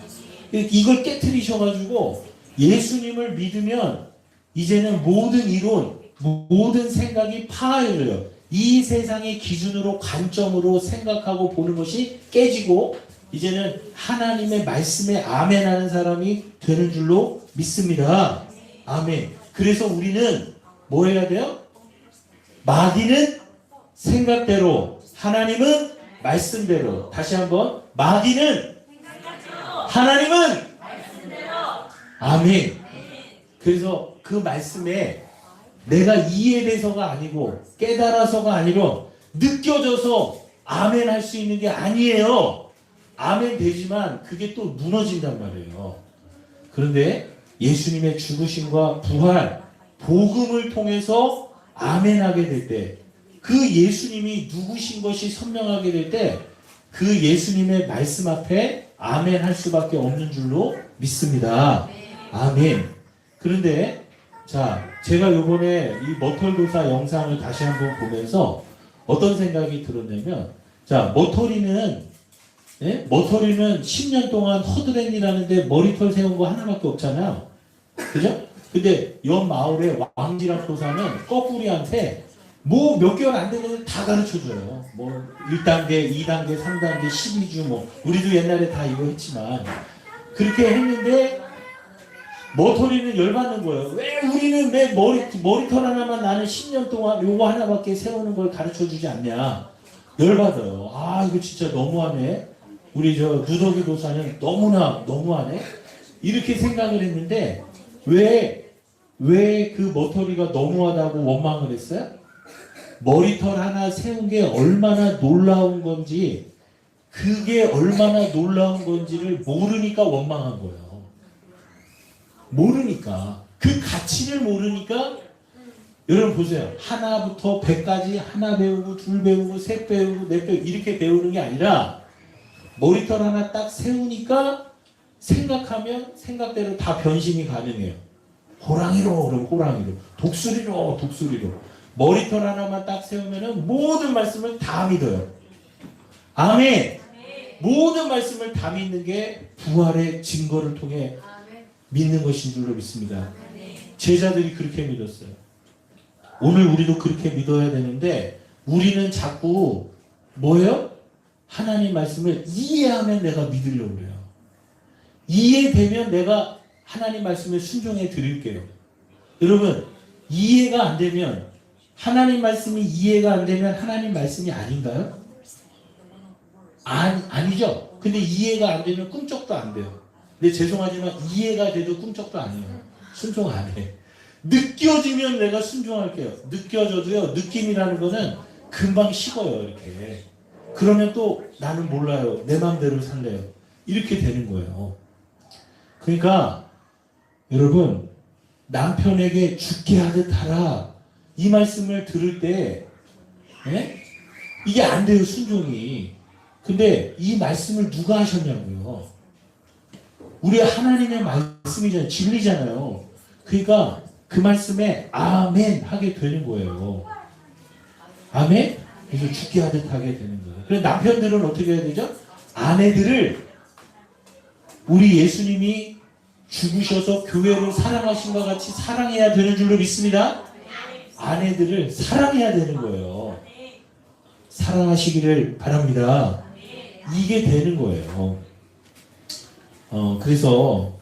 이걸 깨뜨리셔가지고 예수님을 믿으면 이제는 모든 이론, 모든 생각이 파열해요. 이 세상의 기준으로 관점으로 생각하고 보는 것이 깨지고 이제는 하나님의 말씀에 아멘하는 사람이 되는 줄로 믿습니다. 아멘. 그래서 우리는 뭐 해야 돼요? 마귀는 생각대로, 하나님은 말씀대로. 다시 한번, 마귀는 하나님은 말씀대로. 아멘. 그래서 그 말씀에 내가 이해돼서가 아니고 깨달아서가 아니고 느껴져서 아멘 할 수 있는 게 아니에요. 아멘 되지만 그게 또 무너진단 말이에요. 그런데 예수님의 죽으심과 부활, 복음을 통해서 아멘하게 될 때, 그 예수님이 누구신 것이 선명하게 될 때 그 예수님의 말씀 앞에 아멘 할 수밖에 없는 줄로 믿습니다. 아멘. 그런데 자, 제가 요번에 이 머털도사 영상을 다시 한번 보면서 어떤 생각이 들었냐면, 자, 머털이는 10년 동안 허드렛일하는데 머리털 세운 거 하나밖에 없잖아요. 그죠? 근데 옆 마을의 왕지랑 도사는 꺼꾸리한테 뭐 몇 개월 안 되면 다 가르쳐줘요. 뭐 1단계, 2단계, 3단계, 12주 뭐 우리도 옛날에 다 이거 했지만 그렇게 했는데 머털이는 열받는 거예요. 왜 우리는 내 머리털 하나만 나는 10년 동안 요거 하나밖에 세우는 걸 가르쳐주지 않냐. 열받아요. 아 이거 진짜 너무하네. 우리 저 누더기 도사는 너무나 너무하네. 이렇게 생각을 했는데 왜 그 머털이가 너무하다고 원망을 했어요? 머리털 하나 세운 게 얼마나 놀라운 건지, 그게 얼마나 놀라운 건지를 모르니까 원망한 거예요. 모르니까. 그 가치를 모르니까. 여러분 보세요. 하나부터 100까지 하나 배우고 둘 배우고 셋 배우고 넷 배우고 이렇게 배우는 게 아니라 머리털 하나 딱 세우니까 생각하면 생각대로 다 변신이 가능해요. 호랑이로 그러면 호랑이로, 독수리로 독수리로. 머리털 하나만 딱 세우면은 모든 말씀을 다 믿어요. 아멘. 모든 말씀을 다 믿는 게 부활의 증거를 통해 믿는 것인 줄로 믿습니다. 제자들이 그렇게 믿었어요. 오늘 우리도 그렇게 믿어야 되는데 우리는 자꾸 뭐예요? 하나님 말씀을 이해하면 내가 믿으려고 그래요. 이해되면 내가 하나님 말씀에 순종해 드릴게요. 여러분, 이해가 안 되면, 하나님 말씀이 이해가 안 되면 하나님 말씀이 아닌가요? 아니죠. 근데 이해가 안 되면 꿈쩍도 안 돼요. 근데 죄송하지만 이해가 돼도 꿈쩍도 안 해요. 순종 안 해. 느껴지면 내가 순종할게요. 느껴져도요, 느낌이라는 거는 금방 식어요, 이렇게. 그러면 또 나는 몰라요. 내 맘대로 살래요. 이렇게 되는 거예요. 그러니까 여러분, 남편에게 죽게 하듯 하라. 이 말씀을 들을 때 이게 안 돼요, 순종이. 근데 이 말씀을 누가 하셨냐고요. 우리 하나님의 말씀이잖아요. 진리잖아요. 그러니까 그 말씀에 아멘 하게 되는 거예요. 아멘? 그래서 죽게 하듯 하게 되는 거예요. 그래서 남편들은 어떻게 해야 되죠? 아내들을 우리 예수님이 죽으셔서 교회를 사랑하신 것 같이 사랑해야 되는 줄로 믿습니다. 아내들을 사랑해야 되는 거예요. 사랑하시기를 바랍니다. 이게 되는 거예요. 그래서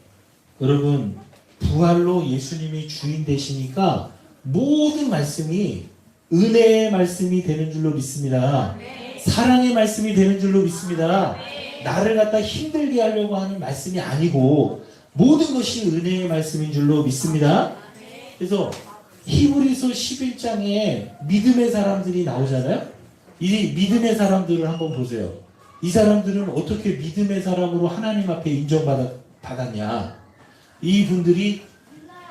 여러분 부활로 예수님이 주인 되시니까 모든 말씀이 은혜의 말씀이 되는 줄로 믿습니다. 사랑의 말씀이 되는 줄로 믿습니다. 나를 갖다 힘들게 하려고 하는 말씀이 아니고 모든 것이 은혜의 말씀인 줄로 믿습니다. 그래서 히브리서 11장에 믿음의 사람들이 나오잖아요. 이 믿음의 사람들을 한번 보세요. 이 사람들은 어떻게 믿음의 사람으로 하나님 앞에 인정받았냐. 이분들이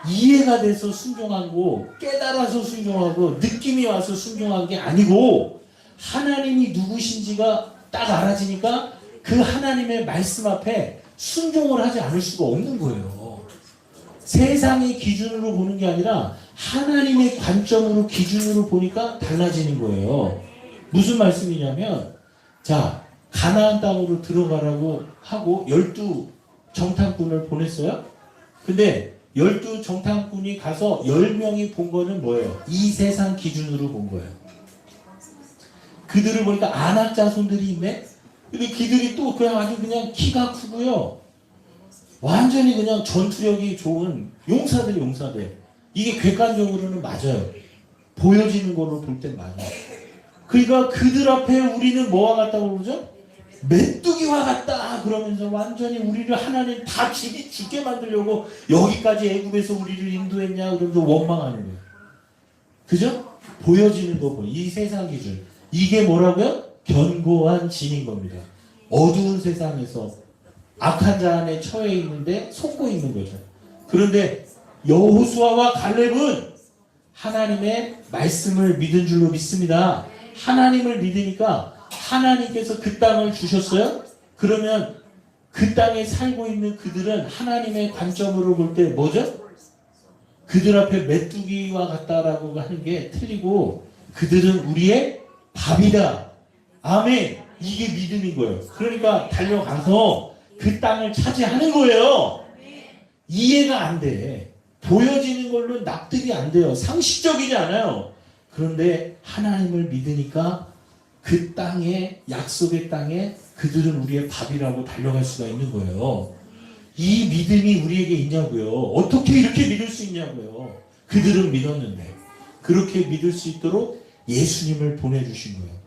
이해가 돼서 순종하고 깨달아서 순종하고 느낌이 와서 순종한 게 아니고 하나님이 누구신지가 딱 알아지니까 그 하나님의 말씀 앞에 순종을 하지 않을 수가 없는 거예요. 세상의 기준으로 보는 게 아니라 하나님의 관점으로 기준으로 보니까 달라지는 거예요. 무슨 말씀이냐면 자 가나안 땅으로 들어가라고 하고 12 정탐꾼을 보냈어요. 근데 12 정탐꾼이 가서 10명이 본 거는 뭐예요? 이 세상 기준으로 본 거예요. 그들을 보니까 아낙 자손들이 있네? 근데 그들이 또 그냥 아주 그냥 키가 크고요. 완전히 그냥 전투력이 좋은 용사들. 이게 객관적으로는 맞아요. 보여지는 걸로 볼 땐 맞아요. 그러니까 그들 앞에 우리는 뭐와 같다고 그러죠? 메뚜기와 같다 그러면서 완전히 우리를 하나님 다 죽게 만들려고 여기까지 애굽에서 우리를 인도했냐 그러면서 원망하는 거예요. 그죠? 보여지는 거 보니 이 세상 기준 이게 뭐라고요? 견고한 진인 겁니다. 어두운 세상에서 악한 자 안에 처해 있는데 속고 있는 거죠. 그런데 여호수아와 갈렙은 하나님의 말씀을 믿은 줄로 믿습니다. 하나님을 믿으니까 하나님께서 그 땅을 주셨어요? 그러면 그 땅에 살고 있는 그들은 하나님의 관점으로 볼 때 뭐죠? 그들 앞에 메뚜기와 같다라고 하는 게 틀리고 그들은 우리의 밥이다. 아멘. 이게 믿음인 거예요. 그러니까 달려가서 그 땅을 차지하는 거예요. 이해가 안 돼. 보여지는 걸로 납득이 안 돼요. 상식적이지 않아요. 그런데 하나님을 믿으니까 그 땅에 약속의 땅에 그들은 우리의 밥이라고 달려갈 수가 있는 거예요. 이 믿음이 우리에게 있냐고요. 어떻게 이렇게 믿을 수 있냐고요. 그들은 믿었는데 그렇게 믿을 수 있도록 예수님을 보내주신 거예요.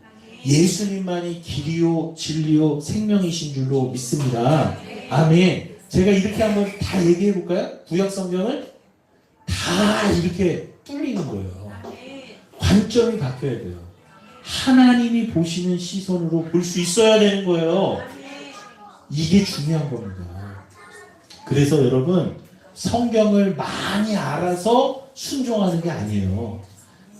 예수님만이 길이요 진리요 생명이신 줄로 믿습니다. 아멘. 제가 이렇게 한번 다 얘기해 볼까요? 구약 성경을 다 이렇게 뚫리는 거예요. 관점이 바뀌어야 돼요. 하나님이 보시는 시선으로 볼 수 있어야 되는 거예요. 이게 중요한 겁니다. 그래서 여러분 성경을 많이 알아서 순종하는 게 아니에요.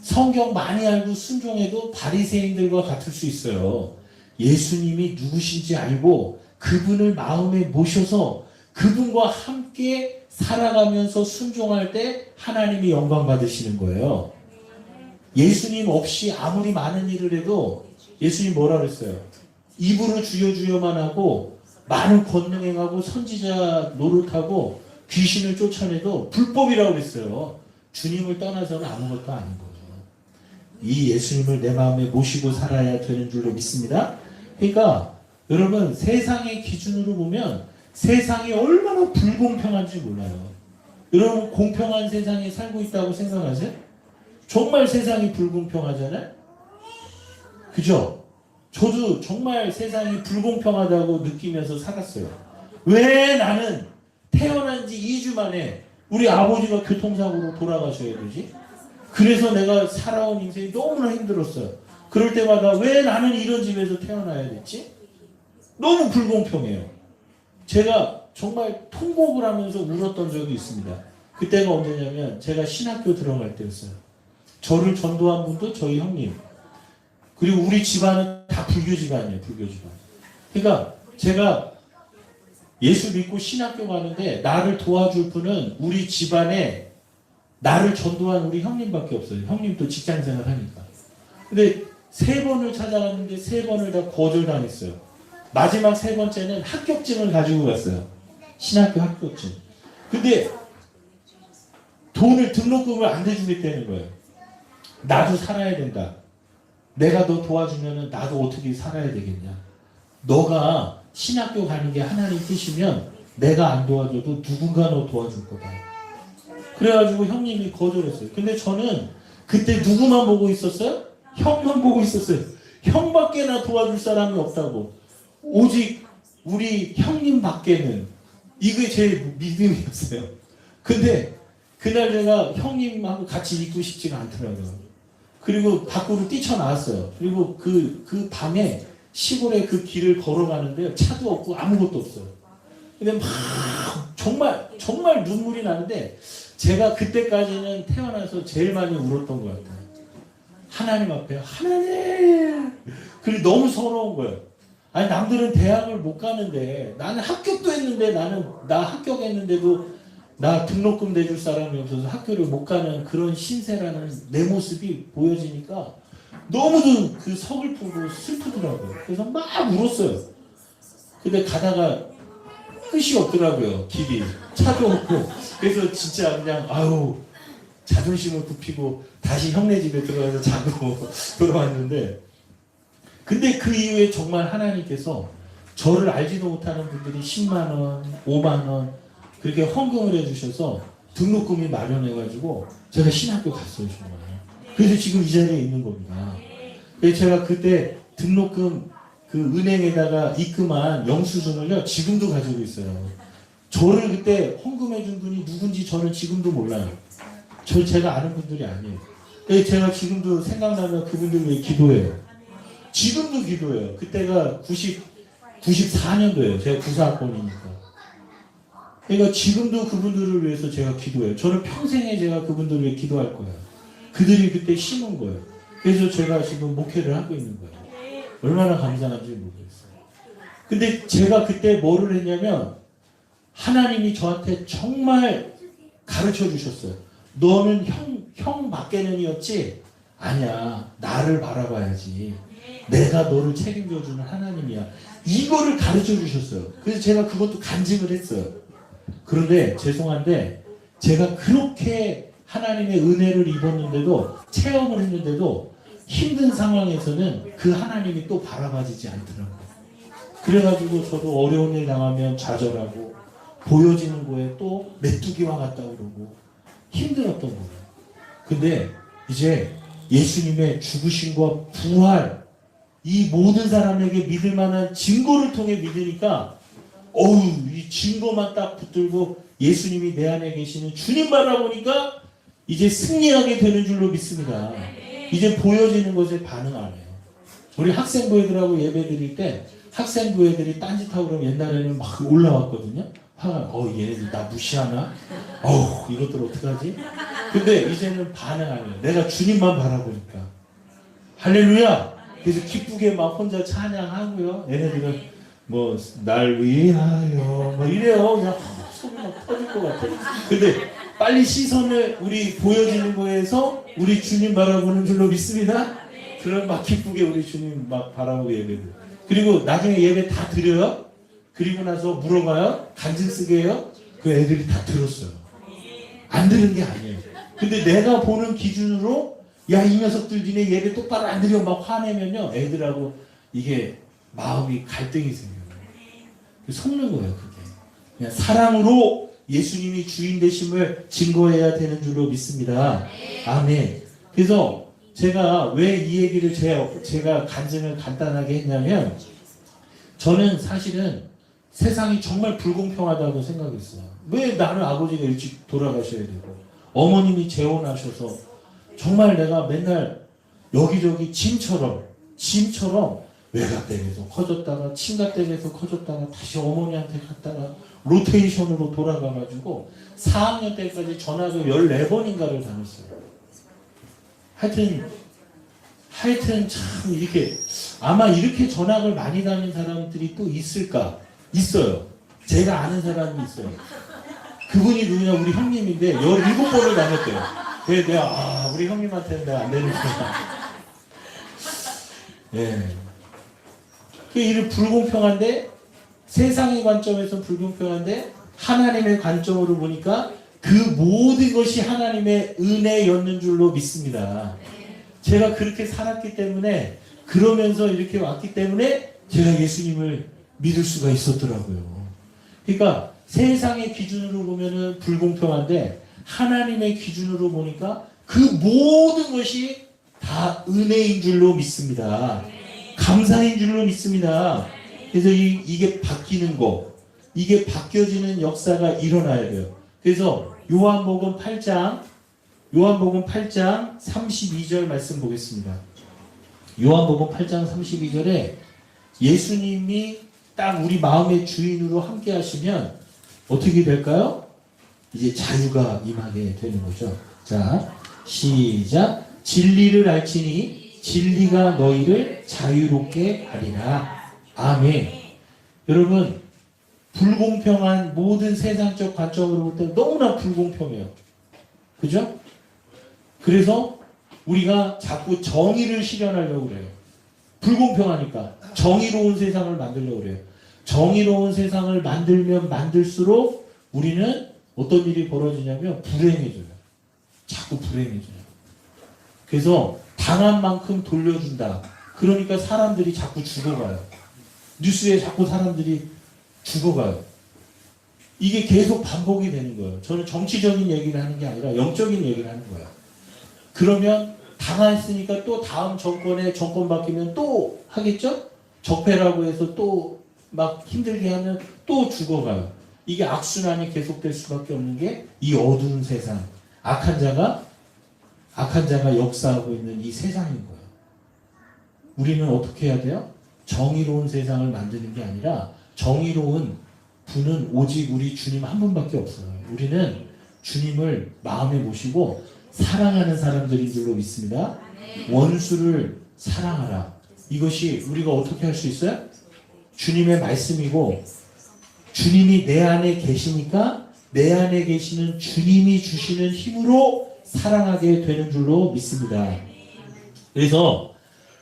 성경 많이 알고 순종해도 바리새인들과 같을 수 있어요. 예수님이 누구신지 알고 그분을 마음에 모셔서 그분과 함께 살아가면서 순종할 때 하나님이 영광 받으시는 거예요. 예수님 없이 아무리 많은 일을 해도 예수님 뭐라 그랬어요? 입으로 주여 주여만 하고 많은 권능 행하고 선지자 노릇하고 귀신을 쫓아내도 불법이라고 그랬어요. 주님을 떠나서는 아무것도 아닌 거죠. 이 예수님을 내 마음에 모시고 살아야 되는 줄로 믿습니다. 그러니까 여러분 세상의 기준으로 보면 세상이 얼마나 불공평한지 몰라요. 여러분 공평한 세상에 살고 있다고 생각하세요? 정말 세상이 불공평하잖아요? 그죠? 저도 정말 세상이 불공평하다고 느끼면서 살았어요. 왜 나는 태어난 지 2주 만에 우리 아버지가 교통사고로 돌아가셔야 되지? 그래서 내가 살아온 인생이 너무나 힘들었어요. 그럴 때마다 왜 나는 이런 집에서 태어나야 됐지? 너무 불공평해요. 제가 정말 통곡을 하면서 울었던 적이 있습니다. 그때가 언제냐면 제가 신학교 들어갈 때였어요. 저를 전도한 분도 저희 형님. 그리고 우리 집안은 다 불교 집안이에요. 불교 집안. 그러니까 제가 예수 믿고 신학교 가는데 나를 도와줄 분은 우리 집안에 나를 전도한 우리 형님밖에 없어요. 형님도 직장생활 하니까. 근데 3번을 찾아갔는데 3번을 다 거절당했어요. 마지막 3번째는 합격증을 가지고 갔어요. 신학교 합격증. 근데 돈을 등록금을 안 대주겠다는 거예요. 나도 살아야 된다. 내가 너 도와주면 나도 어떻게 살아야 되겠냐. 너가 신학교 가는 게 하나님 뜻이면 내가 안 도와줘도 누군가 너 도와줄 거다. 그래가지고 형님이 거절했어요. 근데 저는 그때 누구만 보고 있었어요? 형만 보고 있었어요. 형밖에 나 도와줄 사람이 없다고. 오직 우리 형님밖에는. 이게 제 믿음이었어요. 근데 그날 내가 형님하고 같이 있고 싶지가 않더라고요. 그리고 밖으로 뛰쳐나왔어요. 그리고 그 밤에 시골에 그 길을 걸어가는데 차도 없고 아무것도 없어요. 근데 막 정말 눈물이 나는데 제가 그때까지는 태어나서 제일 많이 울었던 것 같아요. 하나님 앞에 하나님. 그리고 너무 서러운 거예요. 아니 남들은 대학을 못 가는데 나는 합격도 했는데 나 합격했는데도 나 등록금 내줄 사람이 없어서 학교를 못 가는 그런 신세라는 내 모습이 보여지니까 너무도 그 서글프고 슬프더라고요. 그래서 막 울었어요. 근데 가다가 끝이 없더라고요. 길이 차도 없고. 그래서 진짜 그냥 아유 자존심을 굽히고 다시 형네 집에 들어가서 자고 돌아왔는데, 근데 그 이후에 정말 하나님께서 저를 알지도 못하는 분들이 10만 원, 5만 원 그렇게 헌금을 해주셔서 등록금이 마련해가지고 제가 신학교 갔어요 정말. 그래서 지금 이 자리에 있는 겁니다. 그래서 제가 그때 등록금 그 은행에다가 입금한 영수증을요 지금도 가지고 있어요. 저를 그때 헌금해준 분이 누군지 저는 지금도 몰라요. 제가 아는 분들이 아니에요. 그래서 제가 지금도 생각나면 그분들 위해 기도해요. 지금도 기도해요. 그때가 94년도예요. 제가 94학번이니까. 그러니까 지금도 그분들을 위해서 제가 기도해요. 저는 평생에 제가 그분들을 위해 기도할 거예요. 그들이 그때 심은 거예요. 그래서 제가 지금 목회를 하고 있는 거예요. 얼마나 감사한지 모르겠어요. 근데 제가 그때 뭐를 했냐면 하나님이 저한테 정말 가르쳐 주셨어요. 너는 형 막개는이었지? 아니야. 나를 바라봐야지. 내가 너를 책임져주는 하나님이야. 이거를 가르쳐 주셨어요. 그래서 제가 그것도 간증을 했어요. 그런데 죄송한데 제가 그렇게 하나님의 은혜를 입었는데도 체험을 했는데도 힘든 상황에서는 그 하나님이 또 바라봐지지 않더라고요. 그래가지고 저도 어려운 일 당하면 좌절하고 보여지는 거에 또 메뚜기와 같다 그러고 힘들었던 거예요. 근데 이제 예수님의 죽으심과 부활, 이 모든 사람에게 믿을 만한 증거를 통해 믿으니까 이 증거만 딱 붙들고 예수님이 내 안에 계시는 주님 바라보니까 이제 승리하게 되는 줄로 믿습니다. 이제 보여지는 것에 반응 안 해요. 우리 학생부 애들하고 예배 드릴 때 학생부 애들이 딴짓하고 그러면 옛날에는 막 올라왔거든요. 얘네들 나 무시하나? 이것들 어떡하지? 근데 이제는 반응 안 해요. 내가 주님만 바라보니까. 할렐루야! 그래서 기쁘게 막 혼자 찬양하고요. 얘네들은 날 위하여 이래요. 그냥 속이 막 터질 것 같아. 근데 빨리 시선을 우리 보여지는 거에서 우리 주님 바라보는 줄로 믿습니다. 그럼 막 기쁘게 우리 주님 막 바라보고 예배를. 그리고 나중에 예배 다 드려요. 그리고 나서 물어봐요. 간증 쓰게 해요. 그 애들이 다 들었어요. 안 들은 게 아니에요. 근데 내가 보는 기준으로 이 녀석들 니네 예배 똑바로 안 드려 막 화내면요. 애들하고 이게 마음이 갈등이 생겨요. 속는 거예요. 그게. 그냥 사랑으로 예수님이 주인 되심을 증거해야 되는 줄로 믿습니다. 아멘. 그래서 제가 왜 이 얘기를 제가 간증을 간단하게 했냐면 저는 사실은 세상이 정말 불공평하다고 생각했어요. 왜 나는 아버지가 일찍 돌아가셔야 되고 어머님이 재혼하셔서 정말 내가 맨날 여기저기 짐처럼 외가댁에서 커졌다가 친가댁에서 커졌다가 다시 어머니한테 갔다가 로테이션으로 돌아가가지고 4학년 때까지 전학을 14번인가를 다녔어요. 하여튼 참 이렇게 아마 이렇게 전학을 많이 다닌 사람들이 또 있을까? 있어요. 제가 아는 사람이 있어요. 그분이 누구냐? 우리 형님인데 17번을 다녔대요. 그래서 내가 우리 형님한테는 내가 안 되는구나. 예. 그 일은 불공평한데 세상의 관점에서 불공평한데 하나님의 관점으로 보니까 그 모든 것이 하나님의 은혜였는 줄로 믿습니다. 제가 그렇게 살았기 때문에, 그러면서 이렇게 왔기 때문에 제가 예수님을 믿을 수가 있었더라고요. 그러니까 세상의 기준으로 보면은 불공평한데 하나님의 기준으로 보니까 그 모든 것이 다 은혜인 줄로 믿습니다. 감사인 줄로 믿습니다. 그래서 이게 바뀌는 거, 이게 바뀌어지는 역사가 일어나야 돼요. 그래서 요한복음 8장 32절 말씀 보겠습니다. 요한복음 8장 32절에 예수님이 딱 우리 마음의 주인으로 함께 하시면 어떻게 될까요? 이제 자유가 임하게 되는 거죠. 자, 시작. 진리를 알지니 진리가 너희를 자유롭게 하리라. 아멘. 여러분, 불공평한 모든 세상적 관점으로 볼 때 너무나 불공평해요. 그죠? 그래서 우리가 자꾸 정의를 실현하려고 그래요. 불공평하니까 정의로운 세상을 만들려고 그래요. 정의로운 세상을 만들면 만들수록 우리는 어떤 일이 벌어지냐면 불행해져요. 자꾸 불행해져요. 그래서 당한 만큼 돌려준다. 그러니까 사람들이 자꾸 죽어가요. 뉴스에 자꾸 사람들이 죽어가요. 이게 계속 반복이 되는 거예요. 저는 정치적인 얘기를 하는 게 아니라 영적인 얘기를 하는 거예요. 그러면 당했으니까 또 다음 정권 바뀌면 또 하겠죠? 적폐라고 해서 또 막 힘들게 하면 또 죽어가요. 이게 악순환이 계속될 수밖에 없는 게 이 어두운 세상, 악한 자가 역사하고 있는 이 세상인 거예요. 우리는 어떻게 해야 돼요? 정의로운 세상을 만드는 게 아니라 정의로운 분은 오직 우리 주님 한 분밖에 없어요. 우리는 주님을 마음에 모시고 사랑하는 사람들인 줄로 믿습니다. 원수를 사랑하라. 이것이 우리가 어떻게 할 수 있어요? 주님의 말씀이고, 주님이 내 안에 계시니까 내 안에 계시는 주님이 주시는 힘으로 사랑하게 되는 줄로 믿습니다. 그래서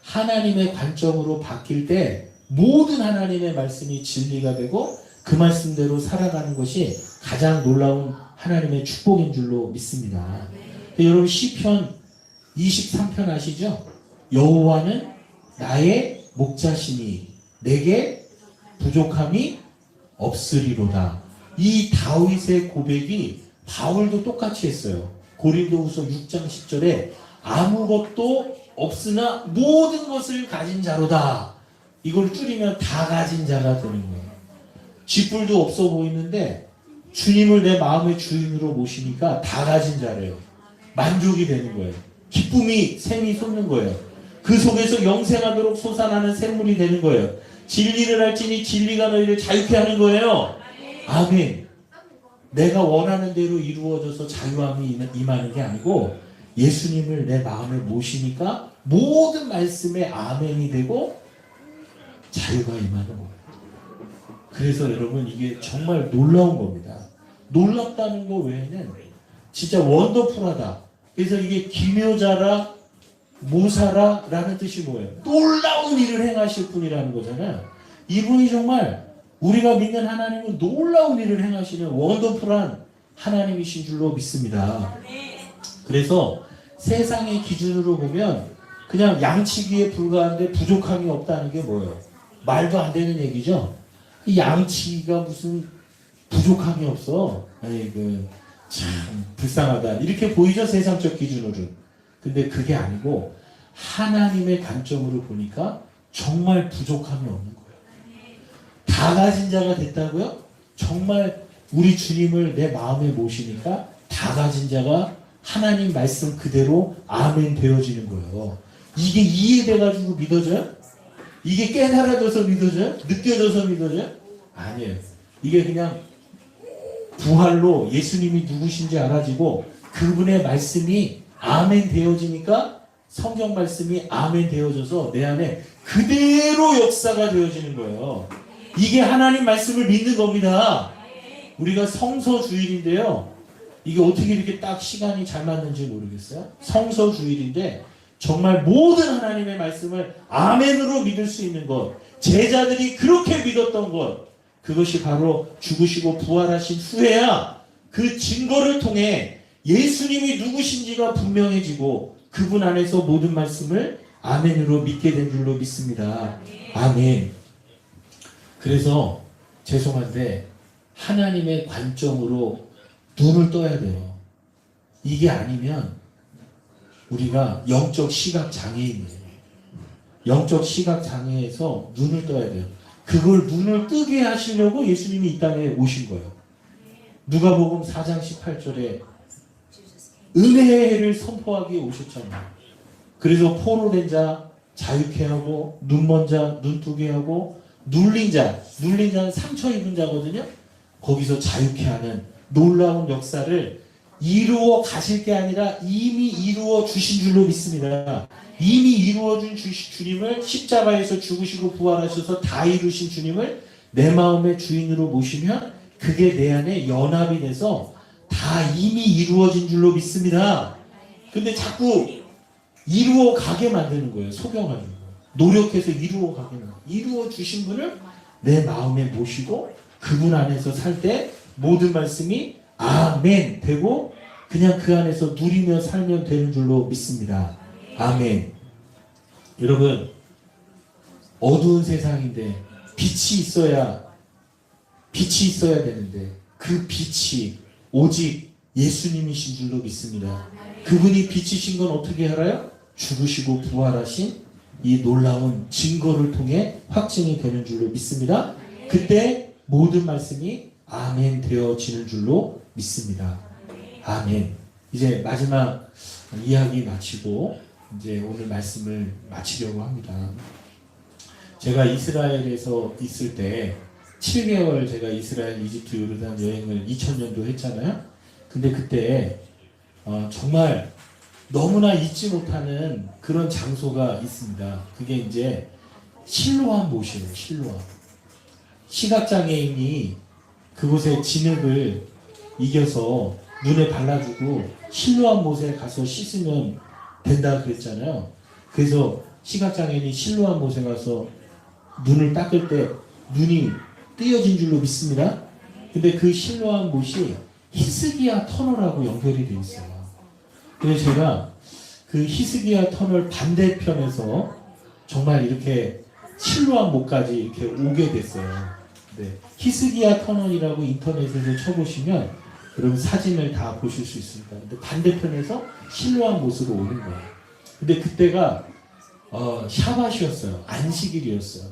하나님의 관점으로 바뀔 때 모든 하나님의 말씀이 진리가 되고 그 말씀대로 살아가는 것이 가장 놀라운 하나님의 축복인 줄로 믿습니다. 여러분, 시편 23편 아시죠? 여호와는 나의 목자시니 내게 부족함이 없으리로다. 이 다윗의 고백이 바울도 똑같이 했어요. 고린도후서 6장 10절에 아무것도 없으나 모든 것을 가진 자로다. 이걸 줄이면 다 가진 자가 되는 거예요. 쥐뿔도 없어 보이는데 주님을 내 마음의 주인으로 모시니까 다 가진 자래요. 만족이 되는 거예요. 기쁨이 샘이 솟는 거예요. 그 속에서 영생하도록 솟아나는 샘물이 되는 거예요. 진리를 알지니 진리가 너희를 자유케 하는 거예요. 아멘. 내가 원하는 대로 이루어져서 자유함이 임하는 게 아니고 예수님을 내 마음에 모시니까 모든 말씀에 아멘이 되고 자유가 임하는 거예요. 그래서 여러분, 이게 정말 놀라운 겁니다. 놀랍다는 거 외에는 진짜 원더풀하다. 그래서 이게 기묘자라 모사라 라는 뜻이 뭐예요? 놀라운 일을 행하실 분이라는 거잖아요. 이분이 정말 우리가 믿는 하나님은 놀라운 일을 행하시는 원더풀한 하나님이신 줄로 믿습니다. 그래서 세상의 기준으로 보면 그냥 양치기에 불과한데 부족함이 없다는 게 뭐예요? 말도 안 되는 얘기죠. 양치기가 무슨 부족함이 없어. 아이고, 참 불쌍하다. 이렇게 보이죠, 세상적 기준으로는. 근데 그게 아니고 하나님의 관점으로 보니까 정말 부족함이 없는 거예요. 다 가진 자가 됐다고요? 정말 우리 주님을 내 마음에 모시니까 다 가진 자가 하나님 말씀 그대로 아멘 되어지는 거예요. 이게 이해돼가지고 믿어져요? 이게 깨달아져서 믿어져요? 느껴져서 믿어져요? 아니에요. 이게 그냥 부활로 예수님이 누구신지 알아지고 그분의 말씀이 아멘 되어지니까 성경 말씀이 아멘 되어져서 내 안에 그대로 역사가 되어지는 거예요. 이게 하나님 말씀을 믿는 겁니다. 우리가 성서주일인데요. 이게 어떻게 이렇게 딱 시간이 잘 맞는지 모르겠어요. 성서주일인데 정말 모든 하나님의 말씀을 아멘으로 믿을 수 있는 것, 제자들이 그렇게 믿었던 것, 그것이 바로 죽으시고 부활하신 후에야 그 증거를 통해 예수님이 누구신지가 분명해지고 그분 안에서 모든 말씀을 아멘으로 믿게 된 줄로 믿습니다. 아멘. 그래서 죄송한데 하나님의 관점으로 눈을 떠야 돼요. 이게 아니면 우리가 영적 시각 장애인이에요. 영적 시각 장애에서 눈을 떠야 돼요. 그걸 눈을 뜨게 하시려고 예수님이 이 땅에 오신 거예요. 누가복음 4장 18절에 은혜의 해를 선포하기 위해 오셨잖아요. 그래서 포로된 자 자유케 하고 눈먼 자 눈뜨게 하고 눌린 자는 상처 입은 자거든요. 거기서 자유케 하는 놀라운 역사를 이루어 가실 게 아니라 이미 이루어 주신 줄로 믿습니다. 이미 이루어 준 주님을 십자가에서 죽으시고 부활하셔서 다 이루신 주님을 내 마음의 주인으로 모시면 그게 내 안에 연합이 돼서 다 이미 이루어진 줄로 믿습니다. 근데 자꾸 이루어 가게 만드는 거예요. 속여가지고. 노력해서 이루어 가게 만드는 거예요. 이루어 주신 분을 내 마음에 모시고 그분 안에서 살 때 모든 말씀이 아멘 되고 그냥 그 안에서 누리며 살면 되는 줄로 믿습니다. 아멘. 여러분, 어두운 세상인데 빛이 있어야 되는데 그 빛이 오직 예수님이신 줄로 믿습니다. 그분이 빛이신 건 어떻게 알아요? 죽으시고 부활하신 이 놀라운 증거를 통해 확증이 되는 줄로 믿습니다. 그때 모든 말씀이 아멘 되어지는 줄로 믿습니다. 아멘. 이제 마지막 이야기 마치고 이제 오늘 말씀을 마치려고 합니다. 제가 이스라엘에서 있을 때 7개월 제가 이스라엘, 이집트, 요르단 여행을 2000년도 했잖아요. 근데 그때 정말 너무나 잊지 못하는 그런 장소가 있습니다. 그게 이제 실로암 못이에요. 실로암. 시각장애인이 그곳에 진흙을 이겨서 눈에 발라주고 실로암 못에 가서 씻으면 된다 그랬잖아요. 그래서 시각장애인이 실로암 못에 가서 눈을 닦을 때 눈이 띄어진 줄로 믿습니다. 근데 그 실로암 못이 히스기야 터널하고 연결이 되어 있어요. 그래서 제가 그 히스기야 터널 반대편에서 정말 이렇게 실로암 못까지 이렇게 오게 됐어요. 네. 히스기야 터널이라고 인터넷에서 쳐보시면 여러분 사진을 다 보실 수 있습니다. 근데 반대편에서 실로암 못으로 오는 거예요. 근데 그때가 샤밧이었어요. 안식일이었어요.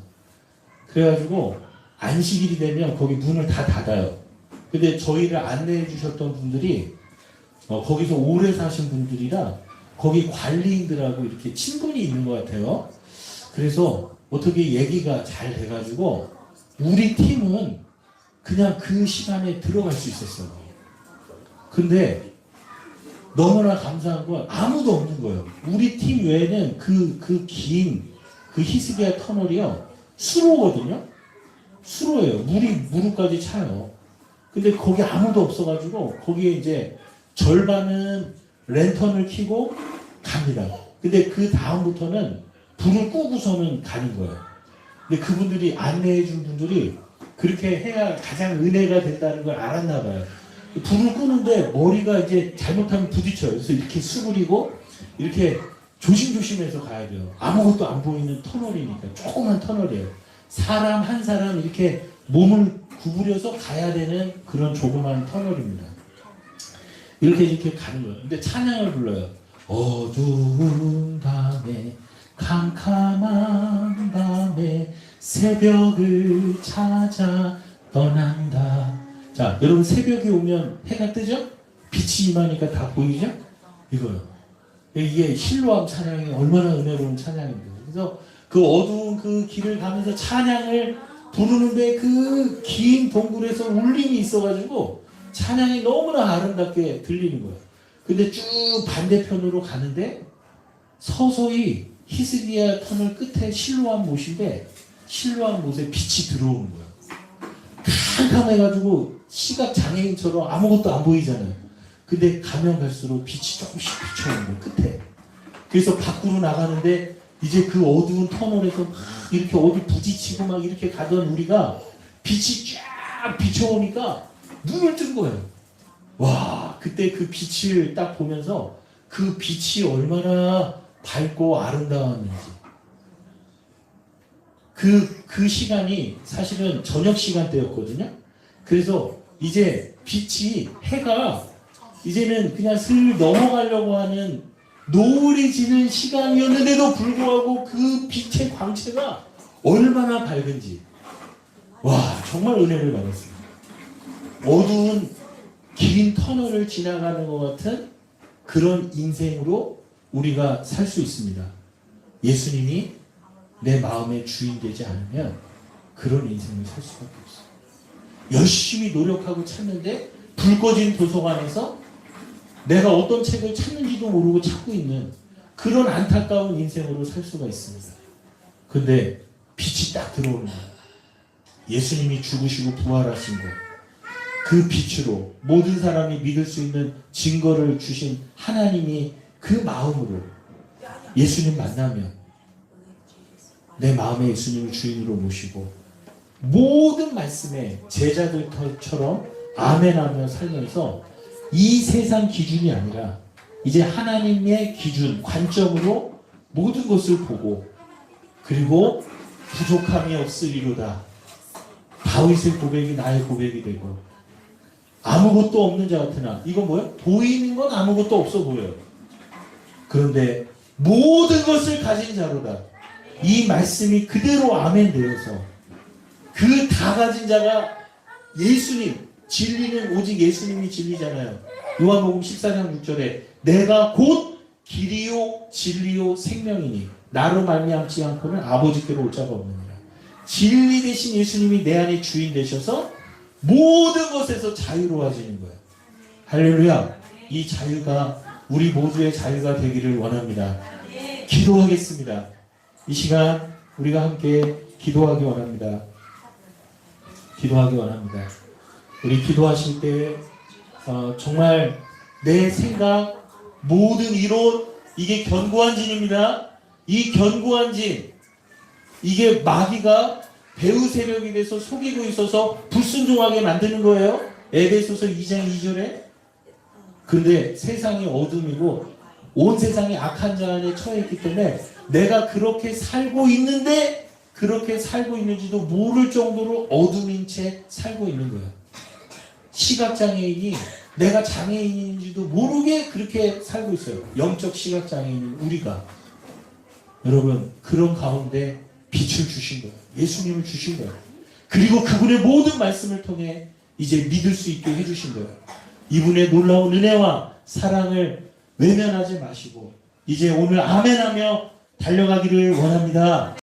그래가지고 안식일이 되면 거기 문을 다 닫아요. 근데 저희를 안내해 주셨던 분들이 거기서 오래 사신 분들이라 거기 관리인들하고 이렇게 친분이 있는 것 같아요. 그래서 어떻게 얘기가 잘 돼가지고 우리 팀은 그냥 그 시간에 들어갈 수 있었어요. 근데 너무나 감사한 건 아무도 없는 거예요. 우리 팀 외에는 그 긴 그 히스기야 터널이요. 수로거든요. 수로예요. 물이 무릎까지 차요. 근데 거기 아무도 없어가지고 거기에 이제 절반은 랜턴을 켜고 갑니다. 근데 그 다음부터는 불을 끄고서는 가는 거예요. 근데 그분들이 안내해 준 분들이 그렇게 해야 가장 은혜가 된다는 걸 알았나 봐요. 불을 끄는데 머리가 이제 잘못하면 부딪혀요. 그래서 이렇게 수그리고 이렇게 조심조심해서 가야 돼요. 아무것도 안 보이는 터널이니까. 조그만 터널이에요. 사람 한 사람 이렇게 몸을 구부려서 가야 되는 그런 조그만 터널입니다. 이렇게 가는 거예요. 근데 찬양을 불러요. 어두운 밤에 캄캄한 밤에 새벽을 찾아 떠난다. 자, 여러분 새벽이 오면 해가 뜨죠? 빛이 임하니까 다 보이죠? 이거요. 이게 실로암 찬양이 얼마나 은혜로운 찬양인데요. 그래서 그 어두운 그 길을 가면서 찬양을 부르는데 그 긴 동굴에서 울림이 있어가지고 찬양이 너무나 아름답게 들리는 거예요. 근데 쭉 반대편으로 가는데 서서히 히스기야 터널 끝에 실로암 못인데 실로암 못에 빛이 들어오는 거예요. 캄캄해가지고 시각 장애인처럼 아무것도 안 보이잖아요. 근데 가면 갈수록 빛이 조금씩 비춰오는 거예요. 끝에. 그래서 밖으로 나가는데 이제 그 어두운 터널에서 막 이렇게 어디 부딪히고 막 이렇게 가던 우리가 빛이 쫙 비춰오니까 눈을 뜬 거예요. 와, 그때 그 빛을 딱 보면서 그 빛이 얼마나 밝고 아름다웠는지. 그 시간이 사실은 저녁 시간대였거든요. 그래서 이제 빛이, 해가 이제는 그냥 슬 넘어가려고 하는 노을이 지는 시간이었는데도 불구하고 그 빛의 광채가 얼마나 밝은지. 와, 정말 은혜를 받았습니다. 어두운 긴 터널을 지나가는 것 같은 그런 인생으로 우리가 살 수 있습니다. 예수님이 내 마음의 주인 되지 않으면 그런 인생을 살 수밖에 없어요. 열심히 노력하고 찾는데 불 꺼진 도서관에서 내가 어떤 책을 찾는지도 모르고 찾고 있는 그런 안타까운 인생으로 살 수가 있습니다. 근데 빛이 딱 들어오는 거예요. 예수님이 죽으시고 부활하신 것, 그 빛으로 모든 사람이 믿을 수 있는 증거를 주신 하나님이 그 마음으로 예수님 만나면 내 마음에 예수님을 주인으로 모시고 모든 말씀에 제자들처럼 아멘하며 살면서 이 세상 기준이 아니라 이제 하나님의 기준, 관점으로 모든 것을 보고 그리고 부족함이 없으리로다. 다윗의 고백이 나의 고백이 되고 아무것도 없는 자 같으나 이건 뭐예요? 보이는 건 아무것도 없어 보여요. 그런데 모든 것을 가진 자로다. 이 말씀이 그대로 아멘 되어서 그 다 가진 자가 예수님, 진리는 오직 예수님이 진리잖아요. 요한복음 14장 6절에 내가 곧 길이요 진리요 생명이니 나로 말미암지 않고는 아버지께로 올 자가 없느니라. 진리 되신 예수님이 내 안에 주인 되셔서 모든 것에서 자유로워지는 거예요. 할렐루야. 이 자유가 우리 모두의 자유가 되기를 원합니다. 기도하겠습니다. 이 시간 우리가 함께 기도하기 원합니다. 기도하기 원합니다. 우리 기도하실 때 정말 내 생각, 모든 이론, 이게 견고한 진입니다. 이 견고한 진, 이게 마귀가 배후 세력이 돼서 속이고 있어서 불순종하게 만드는 거예요. 에베소서 2장 2절에. 그런데 세상이 어둠이고 온 세상이 악한 자 안에 처해 있기 때문에 내가 그렇게 살고 있는데 그렇게 살고 있는지도 모를 정도로 어둠인 채 살고 있는 거예요. 시각장애인이 내가 장애인인지도 모르게 그렇게 살고 있어요. 영적 시각장애인인 우리가. 여러분, 그런 가운데 빛을 주신 거예요. 예수님을 주신 거예요. 그리고 그분의 모든 말씀을 통해 이제 믿을 수 있게 해주신 거예요. 이분의 놀라운 은혜와 사랑을 외면하지 마시고 이제 오늘 아멘하며 달려가기를 원합니다.